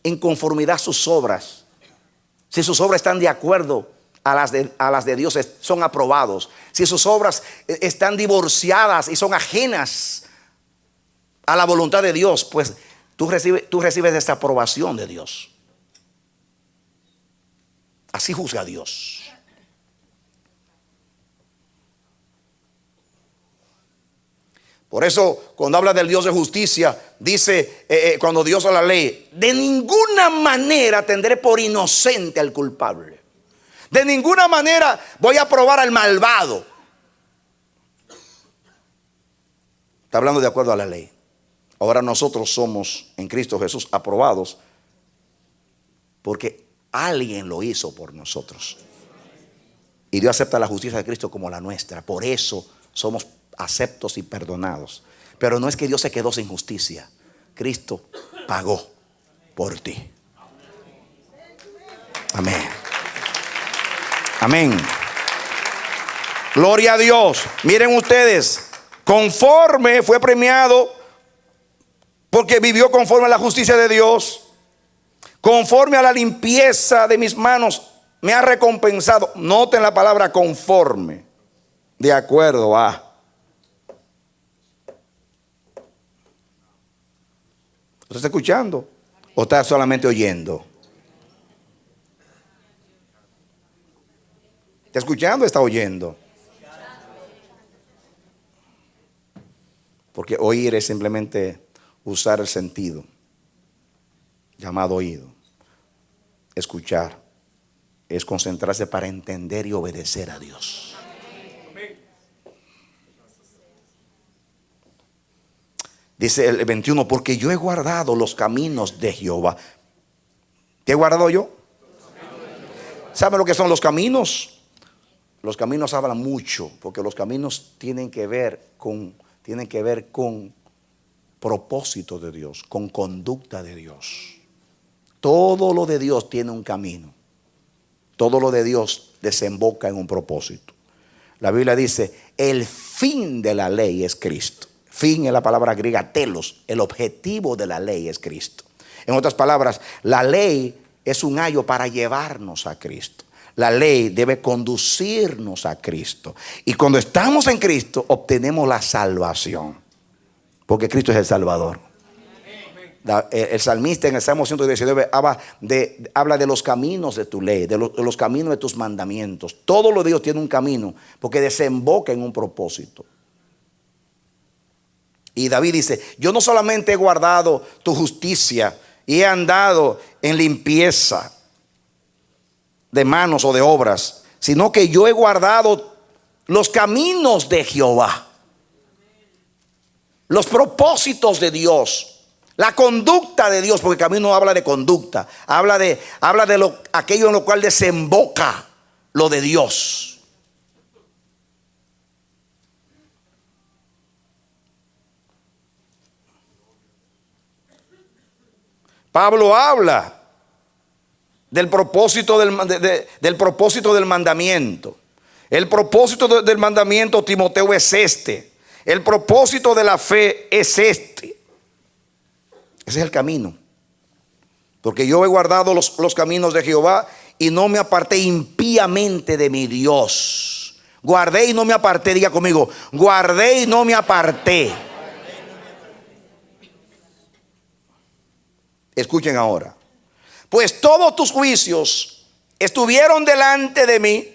en conformidad a sus obras. Si sus obras están de acuerdo a las de Dios, son aprobados. Si sus obras están divorciadas y son ajenas a la voluntad de Dios, pues tú recibes esta aprobación de Dios. Así juzga Dios. Por eso cuando habla del Dios de justicia, dice cuando Dios da la ley: de ninguna manera tendré por inocente al culpable. De ninguna manera voy a probar al malvado. Está hablando de acuerdo a la ley. Ahora nosotros somos en Cristo Jesús aprobados porque alguien lo hizo por nosotros. Y Dios acepta la justicia de Cristo como la nuestra. Por eso somos aceptos y perdonados. Pero no es que Dios se quedó sin justicia. Cristo pagó por ti. Amén. Amén. Gloria a Dios. Miren ustedes, conforme fue premiado porque vivió conforme a la justicia de Dios, conforme a la limpieza de mis manos, me ha recompensado. Noten la palabra conforme. De acuerdo a. ¿Usted está escuchando o está solamente oyendo? ¿Está escuchando o está oyendo? Porque oír es simplemente usar el sentido llamado oído. Escuchar es concentrarse para entender y obedecer a Dios. Dice el 21, porque yo he guardado los caminos de Jehová. ¿Qué he guardado yo? ¿Saben lo que son los caminos? Los caminos hablan mucho, porque los caminos tienen que ver con propósito de Dios, con conducta de Dios. Todo lo de Dios tiene un camino. Todo lo de Dios desemboca en un propósito. La Biblia dice, el fin de la ley es Cristo. Fin es la palabra griega telos. El objetivo de la ley es Cristo. En otras palabras, la ley es un ayo para llevarnos a Cristo. La ley debe conducirnos a Cristo. Y cuando estamos en Cristo, obtenemos la salvación. Porque Cristo es el Salvador. El salmista en el Salmo 119 habla de los caminos de tu ley, de los caminos de tus mandamientos. Todo lo de Dios tiene un camino, porque desemboca en un propósito. Y David dice, yo no solamente he guardado tu justicia y he andado en limpieza de manos o de obras, sino que yo he guardado los caminos de Jehová, los propósitos de Dios, la conducta de Dios, porque camino habla de conducta, habla de aquello en lo cual desemboca lo de Dios. Pablo habla del propósito del propósito del mandamiento. El propósito del mandamiento, Timoteo, es este. El propósito de la fe es este. Ese es el camino. Porque yo he guardado los caminos de Jehová y no me aparté impíamente de mi Dios. Guardé y no me aparté. Diga conmigo, guardé y no me aparté. Escuchen ahora. Pues todos tus juicios estuvieron delante de mí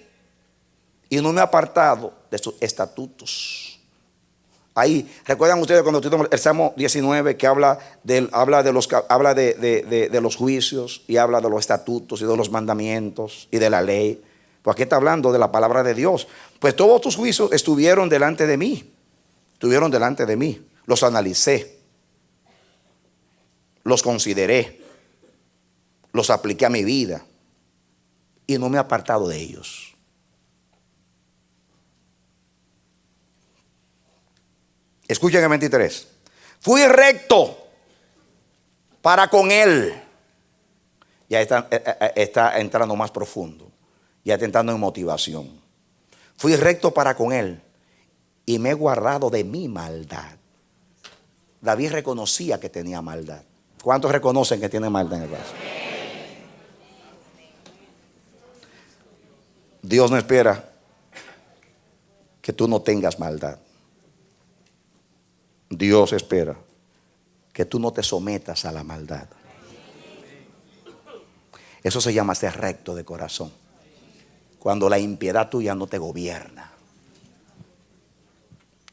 y no me he apartado de sus estatutos. Ahí, ¿recuerdan ustedes cuando estudiamos el Salmo 19 que habla de los juicios y habla de los estatutos y de los mandamientos y de la ley? Pues aquí está hablando de la palabra de Dios. Pues todos tus juicios estuvieron delante de mí. Estuvieron delante de mí. Los analicé. Los consideré. Los apliqué a mi vida. Y no me he apartado de ellos. Escuchen el 23. Fui recto para con él. Ya está entrando más profundo. Ya está entrando en motivación. Fui recto para con él y me he guardado de mi maldad. David reconocía que tenía maldad. ¿Cuántos reconocen que tiene maldad en el corazón? Dios no espera que tú no tengas maldad. Dios espera que tú no te sometas a la maldad. Eso se llama ser recto de corazón. Cuando la impiedad tuya no te gobierna.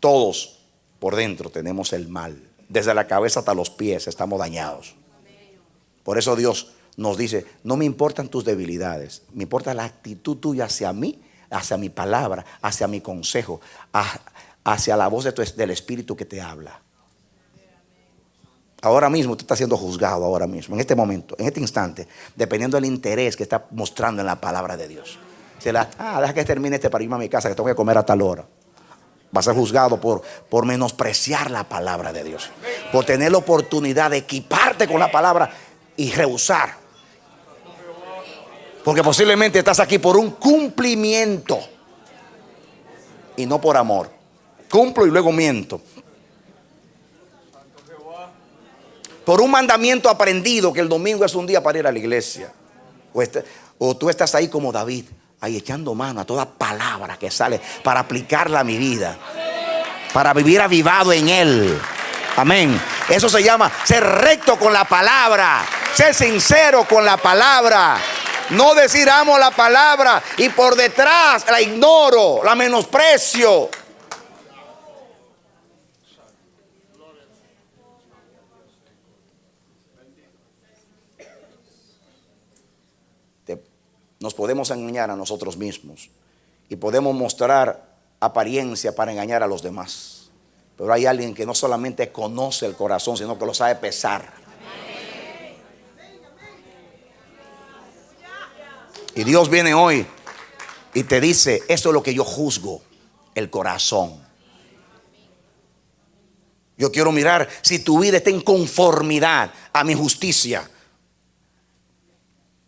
Todos por dentro tenemos el mal. Desde la cabeza hasta los pies estamos dañados. Por eso Dios nos dice, no me importan tus debilidades, me importa la actitud tuya hacia mí, hacia mi palabra, hacia mi consejo, hacia la voz del Espíritu que te habla. Ahora mismo usted está siendo juzgado, ahora mismo, en este momento, en este instante, dependiendo del interés que está mostrando en la palabra de Dios. Deja que termine para irme a mi casa, que tengo que comer a tal hora. Va a ser juzgado por menospreciar la palabra de Dios, por tener la oportunidad de equiparte con la palabra y rehusar. Porque posiblemente estás aquí por un cumplimiento y no por amor. Cumplo y luego miento. Por un mandamiento aprendido, que el domingo es un día para ir a la iglesia. O tú estás ahí como David, ahí echando mano a toda palabra que sale para aplicarla a mi vida, para vivir avivado en él. Amén. Eso se llama ser recto con la palabra, ser sincero con la palabra. No decir amo la palabra y por detrás la ignoro, la menosprecio. Nos podemos engañar a nosotros mismos y podemos mostrar apariencia para engañar a los demás. Pero hay alguien que no solamente conoce el corazón, sino que lo sabe pesar. Y Dios viene hoy y te dice: esto es lo que yo juzgo, el corazón. Yo quiero mirar si tu vida está en conformidad a mi justicia.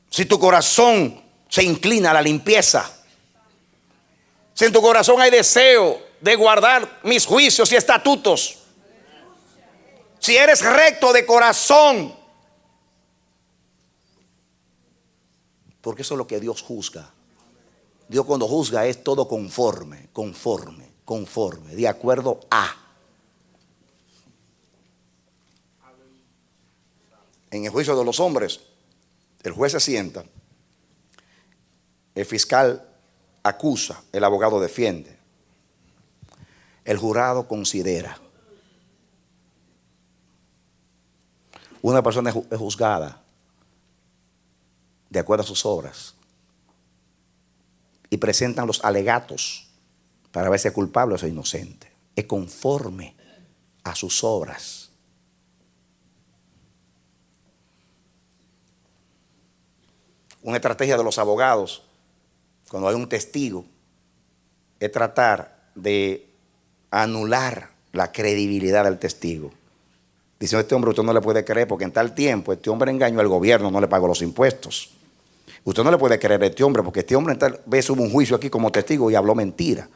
Si tu corazón se inclina a la limpieza. Si en tu corazón hay deseo de guardar mis juicios y estatutos. Si eres recto de corazón. Porque eso es lo que Dios juzga. Dios cuando juzga es todo conforme, de acuerdo a. En el juicio de los hombres, el juez se sienta, el fiscal acusa, el abogado defiende, el jurado considera. Una persona es juzgada de acuerdo a sus obras y presentan los alegatos para ver si es culpable o si es inocente. Es conforme a sus obras. Una estrategia de los abogados cuando hay un testigo es tratar de anular la credibilidad del testigo. Dicen: este hombre usted no le puede creer porque en tal tiempo este hombre engañó al gobierno, no le pagó los impuestos. Usted no le puede creer a este hombre porque este hombre en tal vez hubo un juicio aquí como testigo y habló mentira.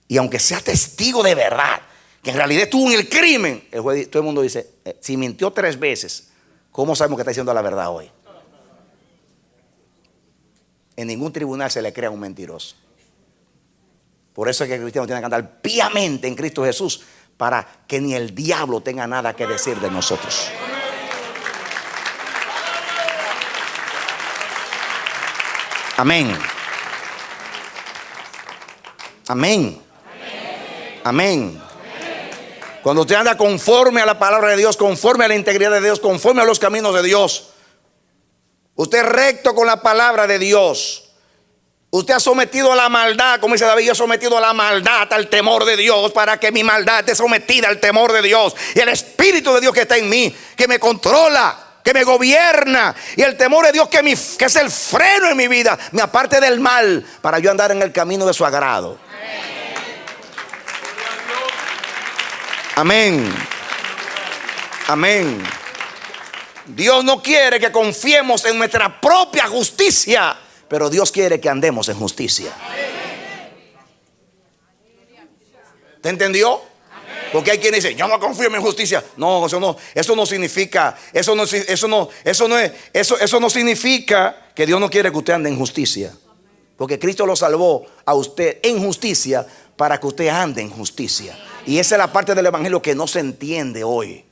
Y aunque sea testigo de verdad, que en realidad estuvo en el crimen, el juez, todo el mundo dice: si mintió 3 veces, ¿cómo sabemos que está diciendo la verdad hoy? En ningún tribunal se le crea un mentiroso. Por eso es que el cristiano tiene que andar piamente en Cristo Jesús, para que ni el diablo tenga nada que decir de nosotros. Amén. Amén. Amén. Cuando usted anda conforme a la palabra de Dios, conforme a la integridad de Dios, conforme a los caminos de Dios, usted es recto con la palabra de Dios. Usted ha sometido a la maldad, como dice David: yo he sometido a la maldad al temor de Dios, para que mi maldad esté sometida al temor de Dios. Y el Espíritu de Dios que está en mí, que me controla, que me gobierna, y el temor de Dios que es el freno en mi vida, me aparte del mal, para yo andar en el camino de su agrado. Amén. Amén. Dios no quiere que confiemos en nuestra propia justicia, pero Dios quiere que andemos en justicia. ¿Te entendió? Porque hay quienes dicen: yo no confío en mi justicia. No, eso no significa que Dios no quiere que usted ande en justicia. Porque Cristo lo salvó a usted en justicia para que usted ande en justicia. Y esa es la parte del evangelio que no se entiende hoy.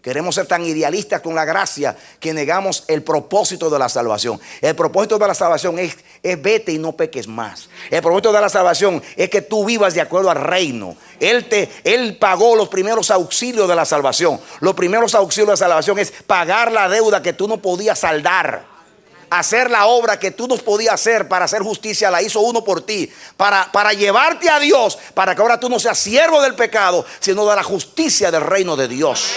Queremos ser tan idealistas con la gracia que negamos el propósito de la salvación. El propósito de la salvación es vete y no peques más. El propósito de la salvación es que tú vivas de acuerdo al reino. Él pagó los primeros auxilios de la salvación. Los primeros auxilios de la salvación es pagar la deuda que tú no podías saldar. hacer la obra que tú no podías hacer para hacer justicia, la hizo uno por ti, para llevarte a Dios, para que ahora tú no seas siervo del pecado, sino de la justicia del reino de Dios.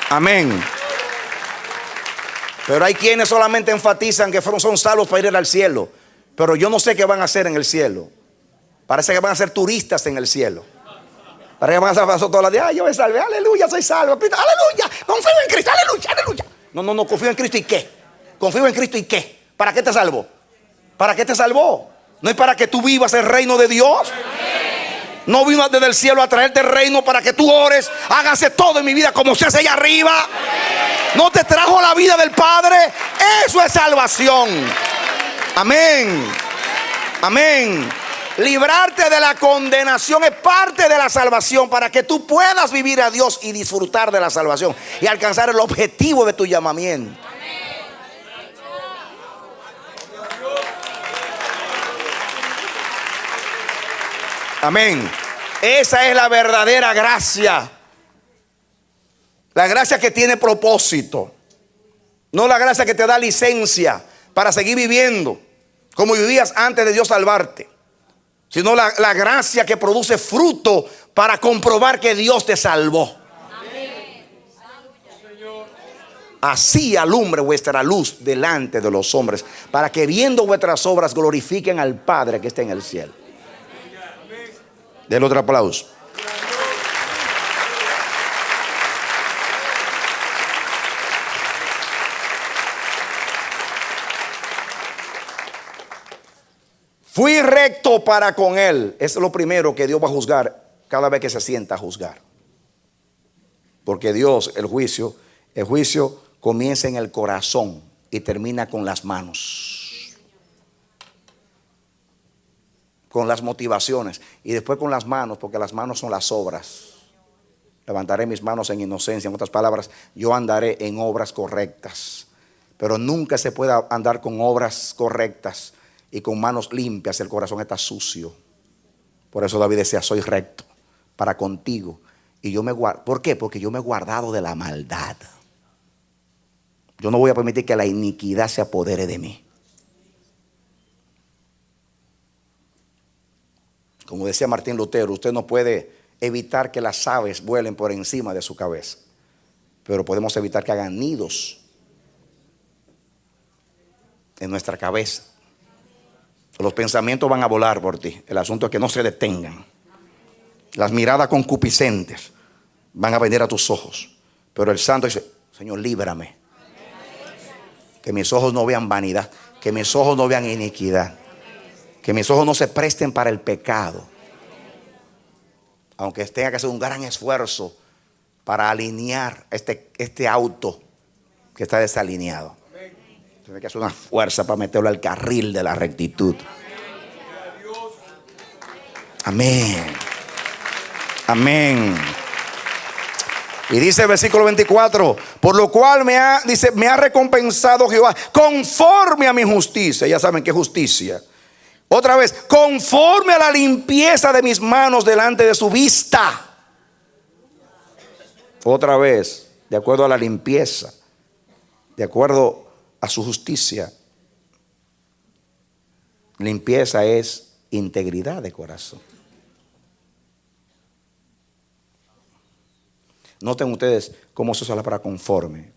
Amén. Pero hay quienes solamente enfatizan que son salvos para ir al cielo, pero yo no sé qué van a hacer en el cielo. Parece que van a ser turistas en el cielo. Parece que van a hacer todos los días. Ay, yo me salvé, aleluya, soy salvo, aleluya, confío en Cristo, aleluya, aleluya. No, confío en Cristo y qué. Confío en Cristo y qué. ¿Para qué te salvó? ¿Para qué te salvó? ¿No es para que tú vivas el reino de Dios? No vino desde el cielo a traerte el reino para que tú ores, hágase todo en mi vida como se hace allá arriba. No te trajo la vida del Padre. Eso es salvación. Amén. Amén. Librarte de la condenación es parte de la salvación, para que tú puedas vivir a Dios y disfrutar de la salvación y alcanzar el objetivo de tu llamamiento. Amén. Esa es la verdadera gracia. La gracia que tiene propósito. No la gracia que te da licencia para seguir viviendo como vivías antes de Dios salvarte, sino la gracia que produce fruto para comprobar que Dios te salvó. Así alumbre vuestra luz delante de los hombres, para que viendo vuestras obras glorifiquen al Padre que está en el cielo. Denle otro aplauso. Fui recto para con él. Eso es lo primero que Dios va a juzgar cada vez que se sienta a juzgar. Porque Dios, el juicio comienza en el corazón y termina con las manos, con las motivaciones, y después con las manos, porque las manos son las obras. Levantaré mis manos en inocencia. En otras palabras, yo andaré en obras correctas. Pero nunca se puede andar con obras correctas y con manos limpias. El corazón está sucio. Por eso David decía: soy recto para contigo, y yo me guardo. ¿Por qué? Porque yo me he guardado de la maldad. Yo no voy a permitir que la iniquidad se apodere de mí. Como decía Martín Lutero, usted no puede evitar que las aves vuelen por encima de su cabeza, pero podemos evitar que hagan nidos en nuestra cabeza. Los pensamientos van a volar por ti. El asunto es que no se detengan. Las miradas concupiscentes van a venir a tus ojos, pero el santo dice: Señor, líbrame. Que mis ojos no vean vanidad, que mis ojos no vean iniquidad, que mis ojos no se presten para el pecado, aunque tenga que hacer un gran esfuerzo para alinear este auto que está desalineado. Tiene que hacer una fuerza para meterlo al carril de la rectitud. Amén. Amén. Y dice el versículo 24: por lo cual me ha recompensado Jehová conforme a mi justicia. Ya saben qué justicia. Otra vez, conforme a la limpieza de mis manos delante de su vista. Otra vez, de acuerdo a la limpieza, de acuerdo a su justicia. Limpieza es integridad de corazón. Noten ustedes cómo se usa la palabra conforme.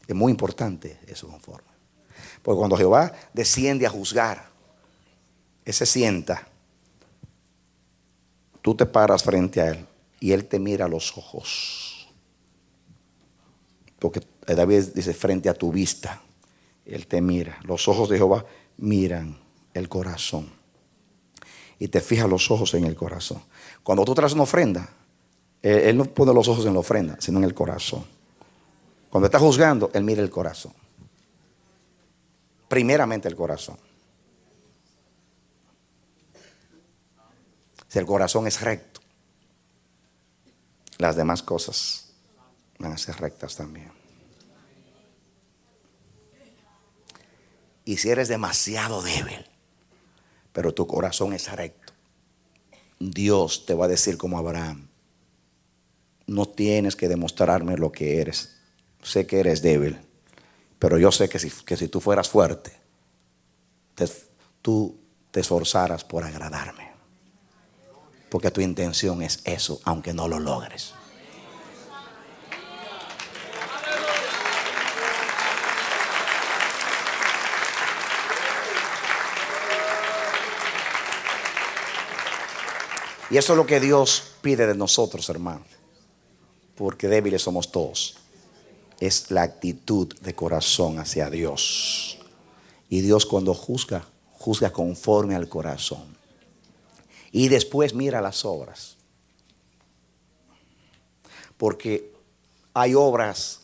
Es muy importante eso, conforme. Porque cuando Jehová desciende a juzgar, Él se sienta, tú te paras frente a Él y Él te mira a los ojos. Porque David dice: frente a tu vista, Él te mira. Los ojos de Jehová miran el corazón. Y te fija los ojos en el corazón. Cuando tú traes una ofrenda, Él no pone los ojos en la ofrenda, sino en el corazón. Cuando está juzgando, Él mira el corazón. Primeramente el corazón. Si el corazón es recto, las demás cosas van a ser rectas también. Y si eres demasiado débil, pero tu corazón es recto, Dios te va a decir como Abraham: no tienes que demostrarme lo que eres. Sé que eres débil, pero yo sé que si tú fueras fuerte, tú te esforzaras por agradarme. Porque tu intención es eso, aunque no lo logres. Y eso es lo que Dios pide de nosotros, hermanos. Porque débiles somos todos. Es la actitud de corazón hacia Dios. Y Dios cuando juzga, juzga conforme al corazón. Y después mira las obras. Porque hay obras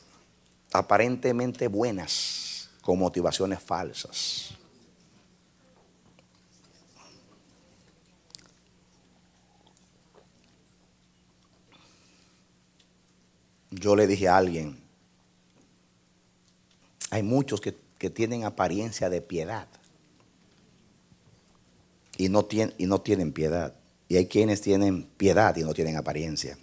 aparentemente buenas con motivaciones falsas. Yo le dije a alguien, hay muchos que tienen apariencia de piedad y no tienen piedad. Y hay quienes tienen piedad y no tienen apariencia.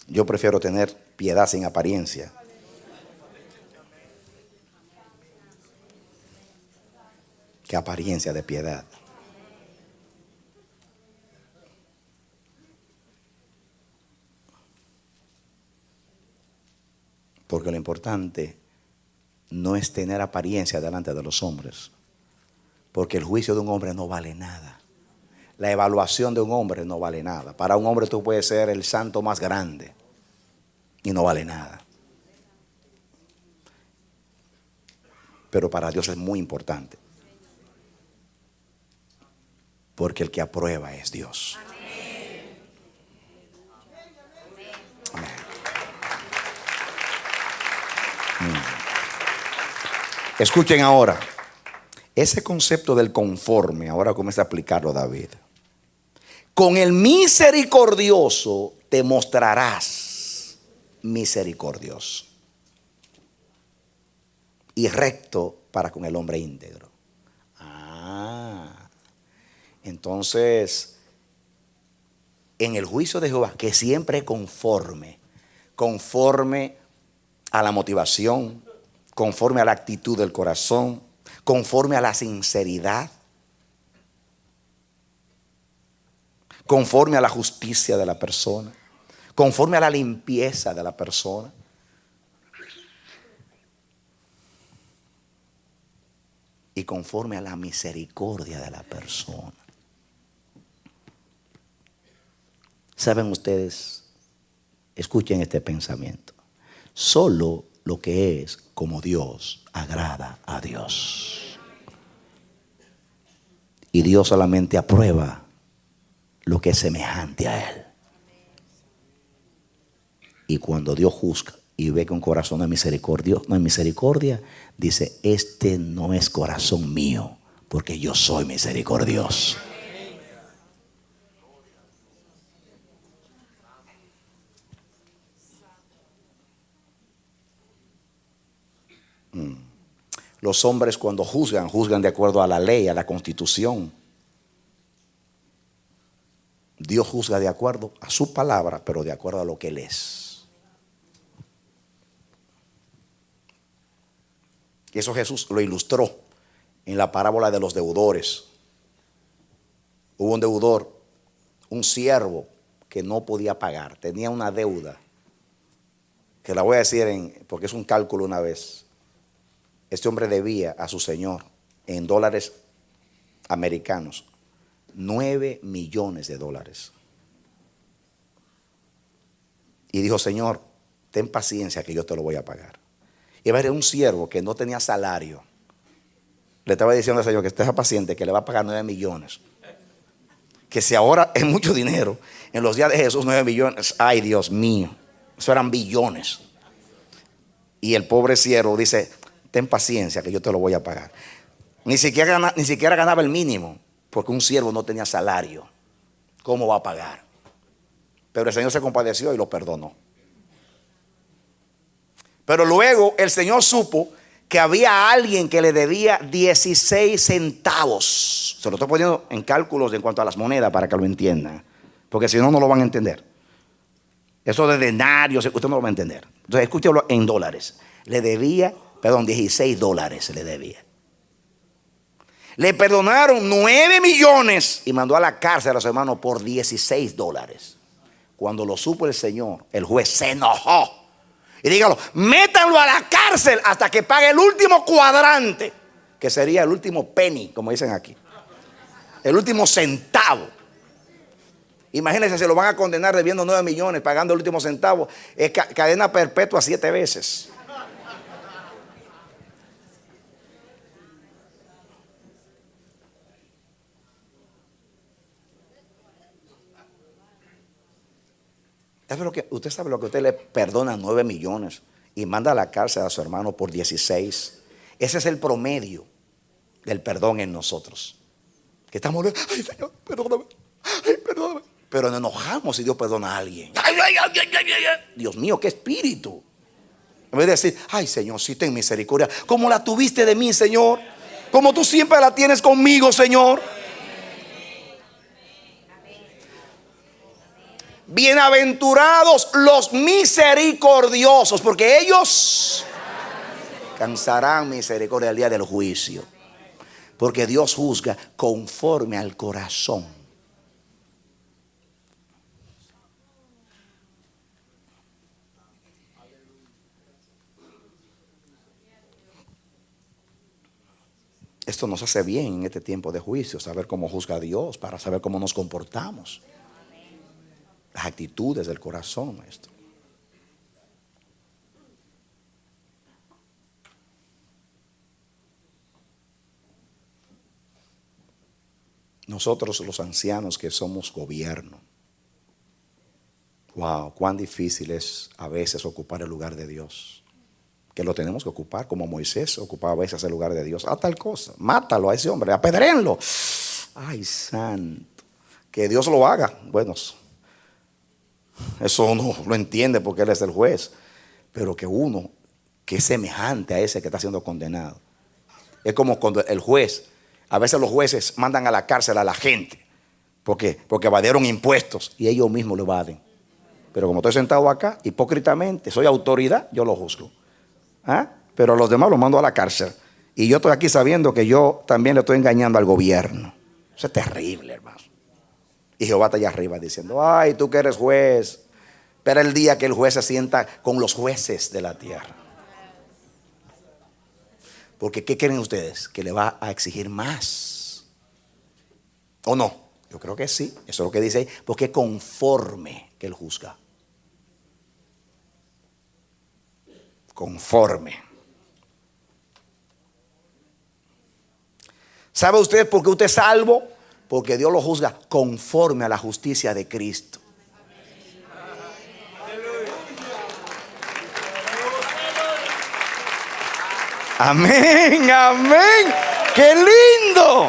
Yo prefiero tener piedad sin apariencia. Que apariencia de piedad. Porque lo importante no es tener apariencia delante de los hombres. Porque el juicio de un hombre no vale nada. La evaluación de un hombre no vale nada. Para un hombre tú puedes ser el santo más grande y no vale nada. Pero para Dios es muy importante. Porque el que aprueba es Dios. Amén. Escuchen ahora. Ese concepto del conforme, ahora comienza a aplicarlo David. Con el misericordioso te mostrarás misericordioso y recto para con el hombre íntegro. Entonces, en el juicio de Jehová, que siempre es conforme a la motivación, conforme a la actitud del corazón, conforme a la sinceridad, conforme a la justicia de la persona, conforme a la limpieza de la persona. Y conforme a la misericordia de la persona. ¿Saben ustedes? Escuchen este pensamiento. Solo lo que es como Dios agrada a Dios. Y Dios solamente aprueba lo que es semejante a Él. Y cuando Dios juzga y ve que un corazón no hay misericordia, dice, este no es corazón mío, porque yo soy misericordioso. Los hombres cuando juzgan de acuerdo a la ley, a la constitución. Dios juzga de acuerdo a su palabra, pero de acuerdo a lo que Él es. Y eso Jesús lo ilustró en la parábola de los deudores. Hubo un deudor, un siervo que no podía pagar, tenía una deuda, que la voy a decir porque es un cálculo una vez. Este hombre debía a su señor en dólares americanos 9 millones de dólares. Y dijo, Señor, ten paciencia que yo te lo voy a pagar. Y era un siervo que no tenía salario. Le estaba diciendo al Señor que esté paciente, que le va a pagar 9 millones. Que si ahora es mucho dinero, en los días de Jesús 9 millones, ay Dios mío, eso eran billones. Y el pobre siervo dice, ten paciencia que yo te lo voy a pagar. Ni siquiera ganaba el mínimo, porque un siervo no tenía salario. ¿Cómo va a pagar? Pero el Señor se compadeció y lo perdonó. Pero luego el Señor supo que había alguien que le debía 16 centavos. Se lo estoy poniendo en cálculos en cuanto a las monedas para que lo entiendan, porque si no, no lo van a entender. Eso de denarios, usted no lo va a entender. Entonces, escúchelo en dólares. Le debía, perdón, 16 dólares le debía. Le perdonaron 9 millones y mandó a la cárcel a los hermanos por 16 dólares. Cuando lo supo el Señor, el juez se enojó. Y dígalo, métanlo a la cárcel hasta que pague el último cuadrante, que sería el último penny, como dicen aquí. El último centavo. Imagínense, se lo van a condenar debiendo 9 millones, pagando el último centavo. Es cadena perpetua 7 veces. Usted sabe lo que usted le perdona 9 millones y manda a la cárcel a su hermano por 16. Ese es el promedio del perdón en nosotros. Que estamos, ay Señor, perdóname, ay, perdóname. Pero nos enojamos si Dios perdona a alguien. Ay, ay, ay, ay, ay, ay. Dios mío, qué espíritu. En vez de decir, ay Señor, sí ten misericordia, como la tuviste de mí, Señor, como tú siempre la tienes conmigo, Señor. Bienaventurados los misericordiosos, porque ellos alcanzarán misericordia el día del juicio. Porque Dios juzga conforme al corazón. Esto nos hace bien en este tiempo de juicio, saber cómo juzga Dios, para saber cómo nos comportamos. Las actitudes del corazón, esto. Nosotros los ancianos que somos gobierno. Wow, cuán difícil es a veces ocupar el lugar de Dios. Que lo tenemos que ocupar, como Moisés ocupaba a veces el lugar de Dios. A tal cosa, mátalo a ese hombre, apedréenlo. Ay, santo, que Dios lo haga. Bueno, eso uno lo entiende porque Él es el juez. Pero que uno que es semejante a ese que está siendo condenado. Es como cuando el juez, a veces los jueces mandan a la cárcel a la gente. ¿Por qué? Porque evadieron impuestos y ellos mismos lo evaden. Pero como estoy sentado acá, hipócritamente, soy autoridad, yo lo juzgo. Pero a los demás los mando a la cárcel. Y yo estoy aquí sabiendo que yo también le estoy engañando al gobierno. Eso es terrible, hermano. Y Jehová está allá arriba diciendo, ay, tú que eres juez, espera el día que el juez se sienta con los jueces de la tierra. Porque ¿qué creen ustedes? Que le va a exigir más. ¿O no? Yo creo que sí. Eso es lo que dice ahí. Porque conforme que Él juzga. Conforme. ¿Sabe usted por qué usted es salvo? Porque Dios lo juzga conforme a la justicia de Cristo. Amén, amén. ¡Qué lindo!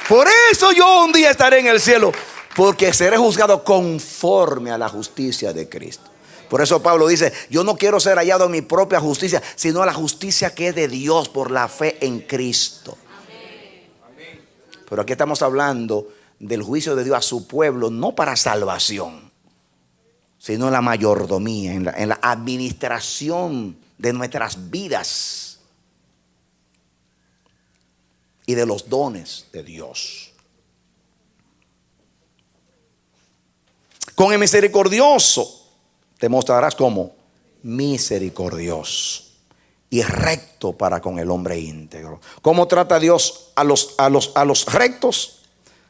Por eso yo un día estaré en el cielo, porque seré juzgado conforme a la justicia de Cristo. Por eso Pablo dice, yo no quiero ser hallado en mi propia justicia, sino a la justicia que es de Dios por la fe en Cristo. Pero aquí estamos hablando del juicio de Dios a su pueblo, no para salvación, sino en la mayordomía, en la administración de nuestras vidas y de los dones de Dios. Con el misericordioso te mostrarás como misericordioso y recto para con el hombre íntegro. ¿Cómo trata Dios a los rectos?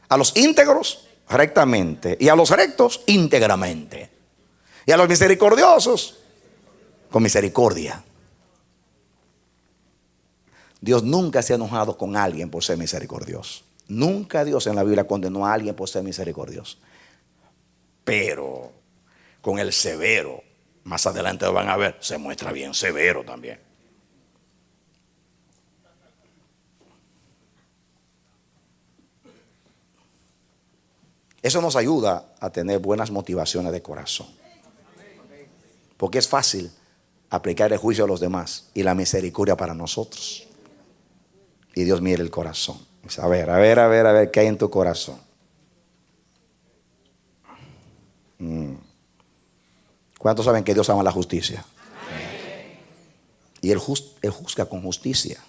A los íntegros, rectamente. Y a los rectos, íntegramente. Y a los misericordiosos, con misericordia. Dios nunca se ha enojado con alguien por ser misericordioso. Nunca Dios en la Biblia condenó a alguien por ser misericordioso. Pero con el severo, más adelante lo van a ver, se muestra bien severo también. Eso nos ayuda a tener buenas motivaciones de corazón. Porque es fácil aplicar el juicio a los demás y la misericordia para nosotros. Y Dios mira el corazón. Dice, a ver, ¿qué hay en tu corazón? ¿Cuántos saben que Dios ama la justicia? Y Él juzga con justicia.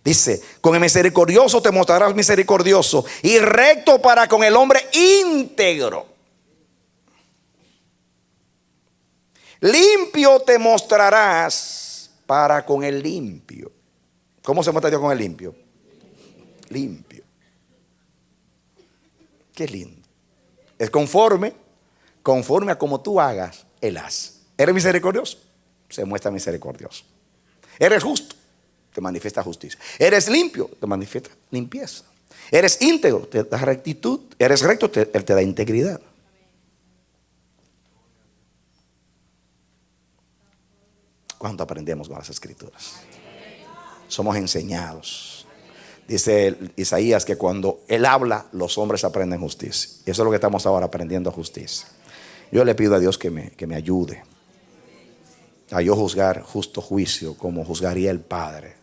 Dice, con el misericordioso te mostrarás misericordioso y recto para con el hombre íntegro. Limpio te mostrarás para con el limpio. ¿Cómo se muestra Dios con el limpio? Limpio. Qué lindo. Es conforme a como tú hagas, Él hace. ¿Eres misericordioso? Se muestra misericordioso. ¿Eres justo? Te manifiesta justicia. ¿Eres limpio? Te manifiesta limpieza. ¿Eres íntegro? Te da rectitud. ¿Eres recto? Él te da integridad. ¿Cuánto aprendemos con las Escrituras? Somos enseñados. Dice Isaías que cuando Él habla, los hombres aprenden justicia. Y eso es lo que estamos ahora aprendiendo, justicia. Yo le pido a Dios que me ayude a yo juzgar justo juicio como juzgaría el Padre.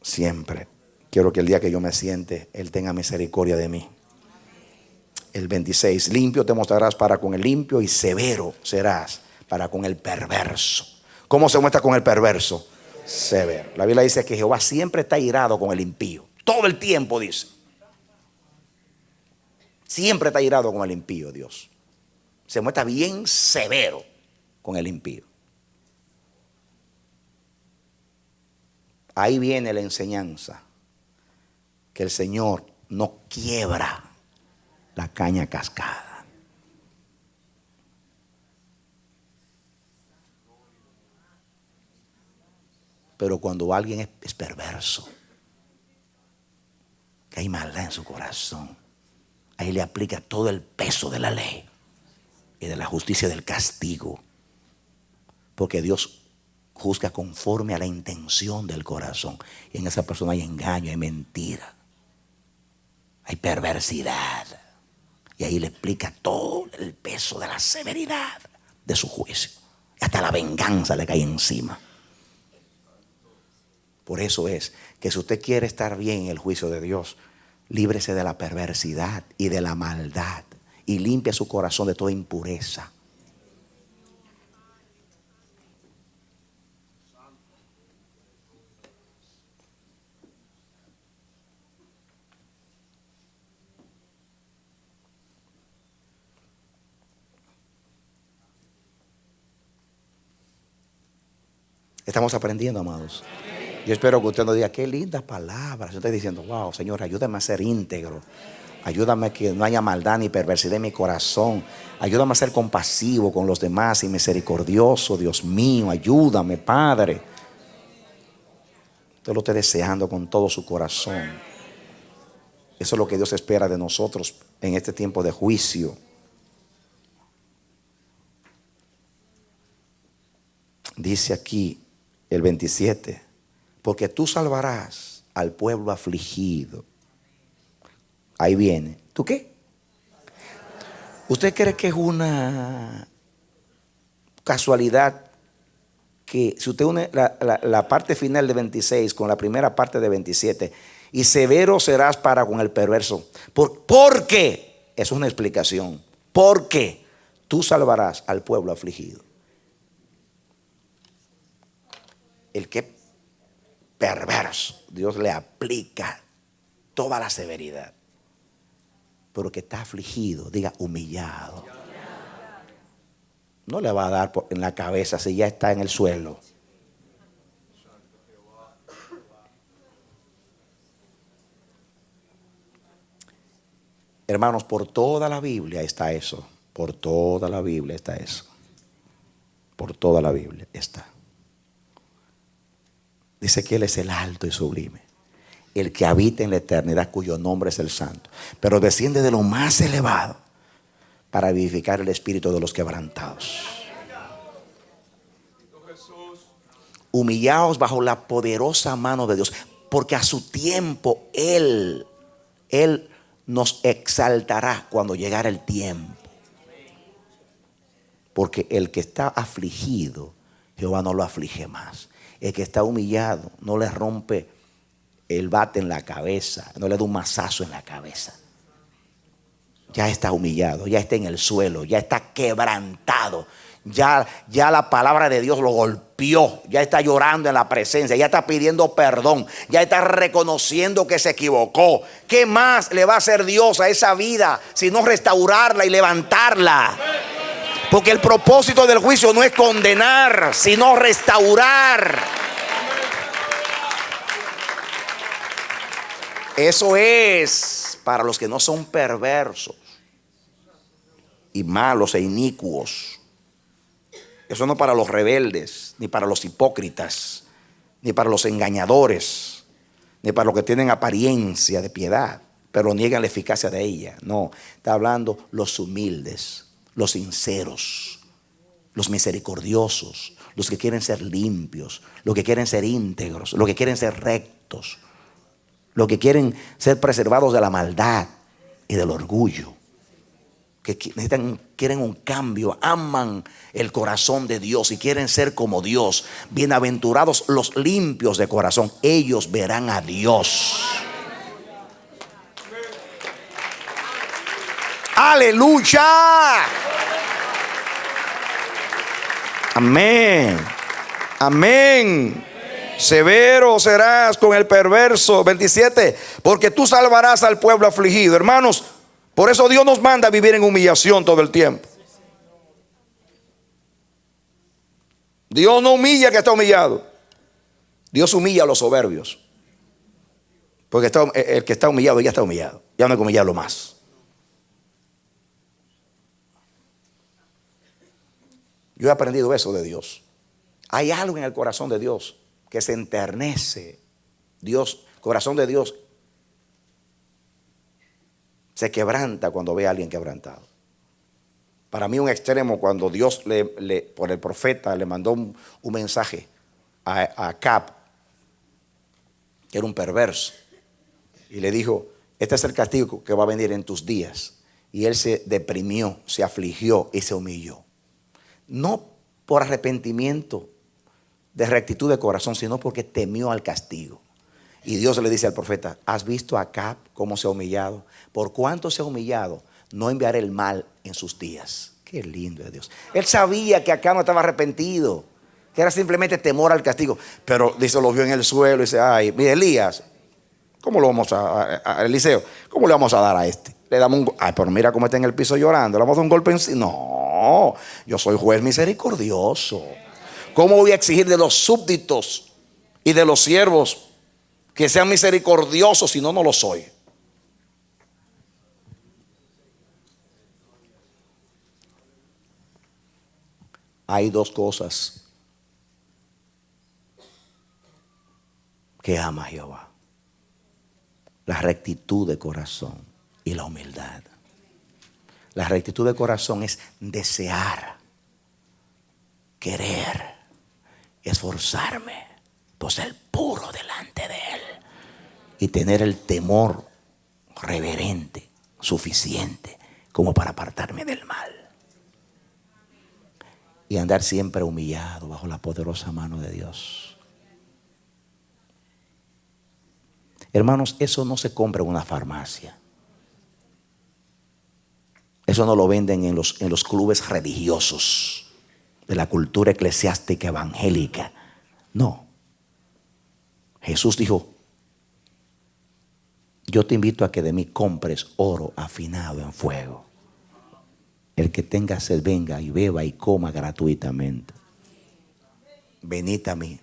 Siempre quiero que el día que yo me siente, Él tenga misericordia de mí. El 26, limpio te mostrarás para con el limpio y severo serás para con el perverso. ¿Cómo se muestra con el perverso? Severo. La Biblia dice que Jehová siempre está irado con el impío. Todo el tiempo dice. Siempre está irado con el impío, Dios. Se muestra bien severo con el impío. Ahí viene la enseñanza que el Señor no quiebra la caña cascada. Pero cuando alguien es perverso, que hay maldad en su corazón, ahí le aplica todo el peso de la ley y de la justicia del castigo. Porque Dios juzga conforme a la intención del corazón. Y en esa persona hay engaño, hay mentira, hay perversidad. Y ahí le explica todo el peso de la severidad de su juicio. Y hasta la venganza le cae encima. Por eso es que si usted quiere estar bien en el juicio de Dios, líbrese de la perversidad y de la maldad y limpia su corazón de toda impureza. Estamos aprendiendo, amados. Yo espero que usted nos diga, qué lindas palabras. Yo estoy diciendo, wow, Señor, ayúdame a ser íntegro. Ayúdame a que no haya maldad ni perversidad en mi corazón. Ayúdame a ser compasivo con los demás y misericordioso, Dios mío. Ayúdame, Padre. Usted lo está deseando con todo su corazón. Eso es lo que Dios espera de nosotros en este tiempo de juicio. Dice aquí el 27. Porque tú salvarás al pueblo afligido. Ahí viene. ¿Tú qué? ¿Usted cree que es una casualidad que si usted une la parte final de 26 con la primera parte de 27, y severo serás para con el perverso? ¿Por qué? Eso es una explicación. Porque tú salvarás al pueblo afligido. El que perverso, Dios le aplica toda la severidad. Pero que está afligido, diga humillado. No le va a dar en la cabeza si ya está en el suelo. Hermanos, por toda la Biblia está eso. Por toda la Biblia está eso. Por toda la Biblia está. Dice que Él es el alto y sublime, el que habita en la eternidad, cuyo nombre es el Santo. Pero desciende de lo más elevado para vivificar el espíritu de los quebrantados. Humillaos bajo la poderosa mano de Dios, porque a su tiempo Él nos exaltará cuando llegara el tiempo. Porque el que está afligido Jehová no lo aflige más. El que está humillado no le rompe el bate en la cabeza, no le da un mazazo en la cabeza. Ya está humillado, ya está en el suelo, ya está quebrantado. Ya la palabra de Dios lo golpeó, ya está llorando en la presencia, ya está pidiendo perdón, ya está reconociendo que se equivocó. ¿Qué más le va a hacer Dios a esa vida sino restaurarla y levantarla? Porque el propósito del juicio no es condenar, sino restaurar. Eso es para los que no son perversos y malos e inicuos. Eso no para los rebeldes, ni para los hipócritas, ni para los engañadores, ni para los que tienen apariencia de piedad, pero niegan la eficacia de ella. No, está hablando los humildes, los sinceros, los misericordiosos, los que quieren ser limpios, los que quieren ser íntegros, los que quieren ser rectos, los que quieren ser preservados de la maldad y del orgullo, que quieren un cambio, aman el corazón de Dios y quieren ser como Dios. Bienaventurados los limpios de corazón, ellos verán a Dios. Aleluya. Amén. Amén. Severo serás con el perverso. 27. Porque tú salvarás al pueblo afligido. Hermanos, por eso Dios nos manda a vivir en humillación todo el tiempo. Dios no humilla al que está humillado. Dios humilla a los soberbios. Porque el que está humillado ya está humillado. Ya no hay que humillarlo más. Yo he aprendido eso de Dios. Hay algo en el corazón de Dios que se enternece. Dios, corazón de Dios, se quebranta cuando ve a alguien quebrantado. Para mí un extremo, cuando Dios por el profeta le mandó un mensaje a Acab, que era un perverso, y le dijo: este es el castigo que va a venir en tus días. Y él se deprimió, se afligió y se humilló. No por arrepentimiento de rectitud de corazón, sino porque temió al castigo. Y Dios le dice al profeta: ¿has visto a Acab cómo se ha humillado? Por cuánto se ha humillado, no enviaré el mal en sus días. Qué lindo es Dios. Él sabía que Acab no estaba arrepentido, que era simplemente temor al castigo. Pero dice, lo vio en el suelo y dice: ay, mira, Elías, ¿cómo lo vamos a Eliseo? ¿Cómo le vamos a dar a este? Le damos un, ay, pero mira cómo está en el piso llorando, le vamos a dar un golpe en sí. No, yo soy juez misericordioso. ¿Cómo voy a exigir de los súbditos y de los siervos que sean misericordiosos si no lo soy? Hay dos cosas que ama Jehová: la rectitud de corazón y la humildad. La rectitud de corazón es desear, querer, esforzarme por ser puro delante de Él y tener el temor reverente, suficiente como para apartarme del mal. Y andar siempre humillado bajo la poderosa mano de Dios. Hermanos, eso no se compra en una farmacia. Eso no lo venden en los clubes religiosos de la cultura eclesiástica evangélica. No. Jesús dijo: yo te invito a que de mí compres oro afinado en fuego. El que tenga sed, venga y beba y coma gratuitamente. Venid a mí,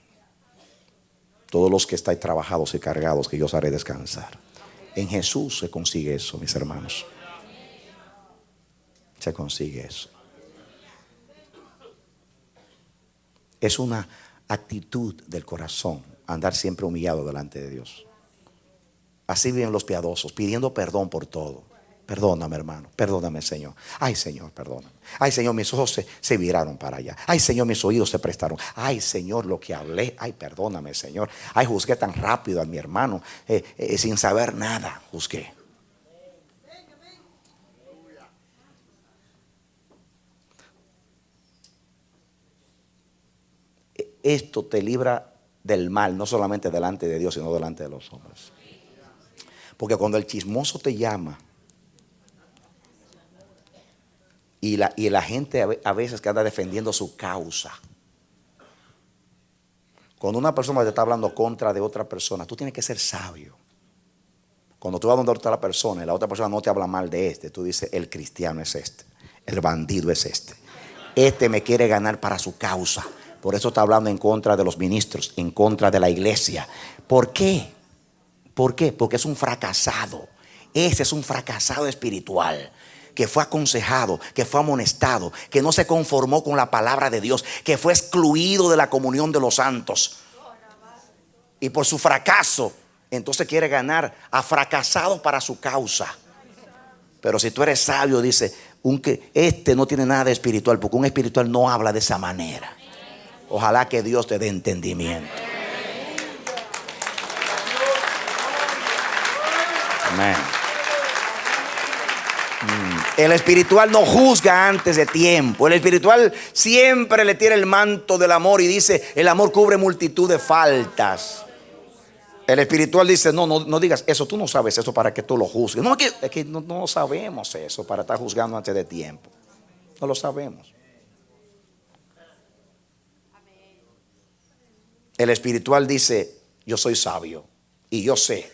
todos los que estáis trabajados y cargados, que yo os haré descansar. En Jesús se consigue eso, mis hermanos. Se consigue eso. Es una actitud del corazón, andar siempre humillado delante de Dios. Así viven los piadosos, pidiendo perdón por todo. Perdóname, hermano, perdóname, Señor. Ay, Señor, perdóname. Ay, Señor, mis ojos se viraron para allá. Ay, Señor, mis oídos se prestaron. Ay, Señor, lo que hablé. Ay, perdóname, Señor. Ay, juzgué tan rápido a mi hermano, sin saber nada, juzgué. esto te libra del mal, no solamente delante de Dios, sino delante de los hombres. Porque cuando el chismoso te llama, y la gente a veces que anda defendiendo su causa, cuando una persona te está hablando contra de otra persona, tú tienes que ser sabio. Cuando tú vas donde otra persona y la otra persona no te habla mal de este, tú dices, el cristiano es este, el bandido es este me quiere ganar para su causa. Por eso está hablando en contra de los ministros, en contra de la iglesia. ¿Por qué? ¿Por qué? Porque es un fracasado. Ese es un fracasado espiritual, que fue aconsejado, que fue amonestado, que no se conformó con la palabra de Dios, que fue excluido de la comunión de los santos. Y por su fracaso, entonces quiere ganar a fracasados para su causa. Pero si tú eres sabio, dice, este no tiene nada de espiritual, porque un espiritual no habla de esa manera. Ojalá que Dios te dé entendimiento. Amén. El espiritual no juzga antes de tiempo. El espiritual siempre le tira el manto del amor y dice, el amor cubre multitud de faltas. El espiritual dice, no digas eso, tú no sabes eso para que tú lo juzgues. No, es que no sabemos eso para estar juzgando antes de tiempo. No lo sabemos. El espiritual dice, yo soy sabio y yo sé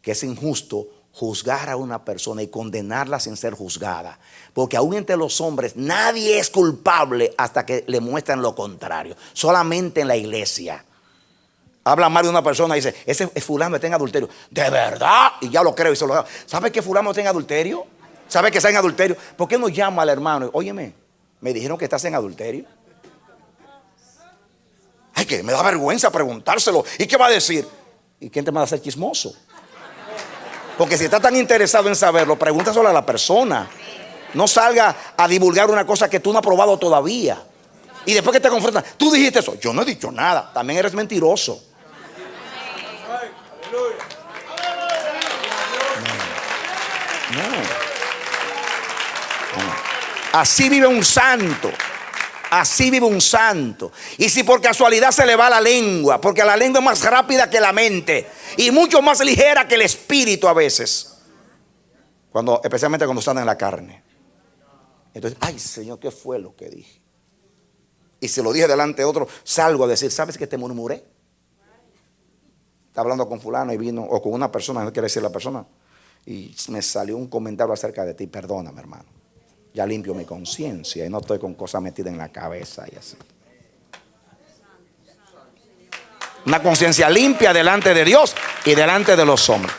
que es injusto juzgar a una persona y condenarla sin ser juzgada, porque aún entre los hombres nadie es culpable hasta que le muestran lo contrario. Solamente en la iglesia habla mal de una persona y dice, ese fulano está en adulterio. ¿De verdad? Y ya lo creo y se lo da. ¿Sabe que fulano está en adulterio? ¿Sabe que está en adulterio? ¿Por qué no llama al hermano? Óyeme, me dijeron que estás en adulterio. Ay, que me da vergüenza preguntárselo. ¿Y qué va a decir? ¿Y quién te va a hacer chismoso? Porque si está tan interesado en saberlo, pregúntaselo a la persona. No salga a divulgar una cosa que tú no has probado todavía. Y después que te confrontan, tú dijiste eso. Yo no he dicho nada. También eres mentiroso. No. Así vive un santo. Así vive un santo. Y si por casualidad se le va la lengua, porque la lengua es más rápida que la mente y mucho más ligera que el espíritu a veces, especialmente cuando están en la carne. Entonces, ay Señor, ¿qué fue lo que dije? Y si lo dije delante de otro, salgo a decir, ¿sabes que te murmuré? Está hablando con fulano y vino, o con una persona, no quiere decir la persona, y me salió un comentario acerca de ti. Perdóname, hermano. Ya limpio mi conciencia y no estoy con cosas metidas en la cabeza y así. Una conciencia limpia delante de Dios y delante de los hombres.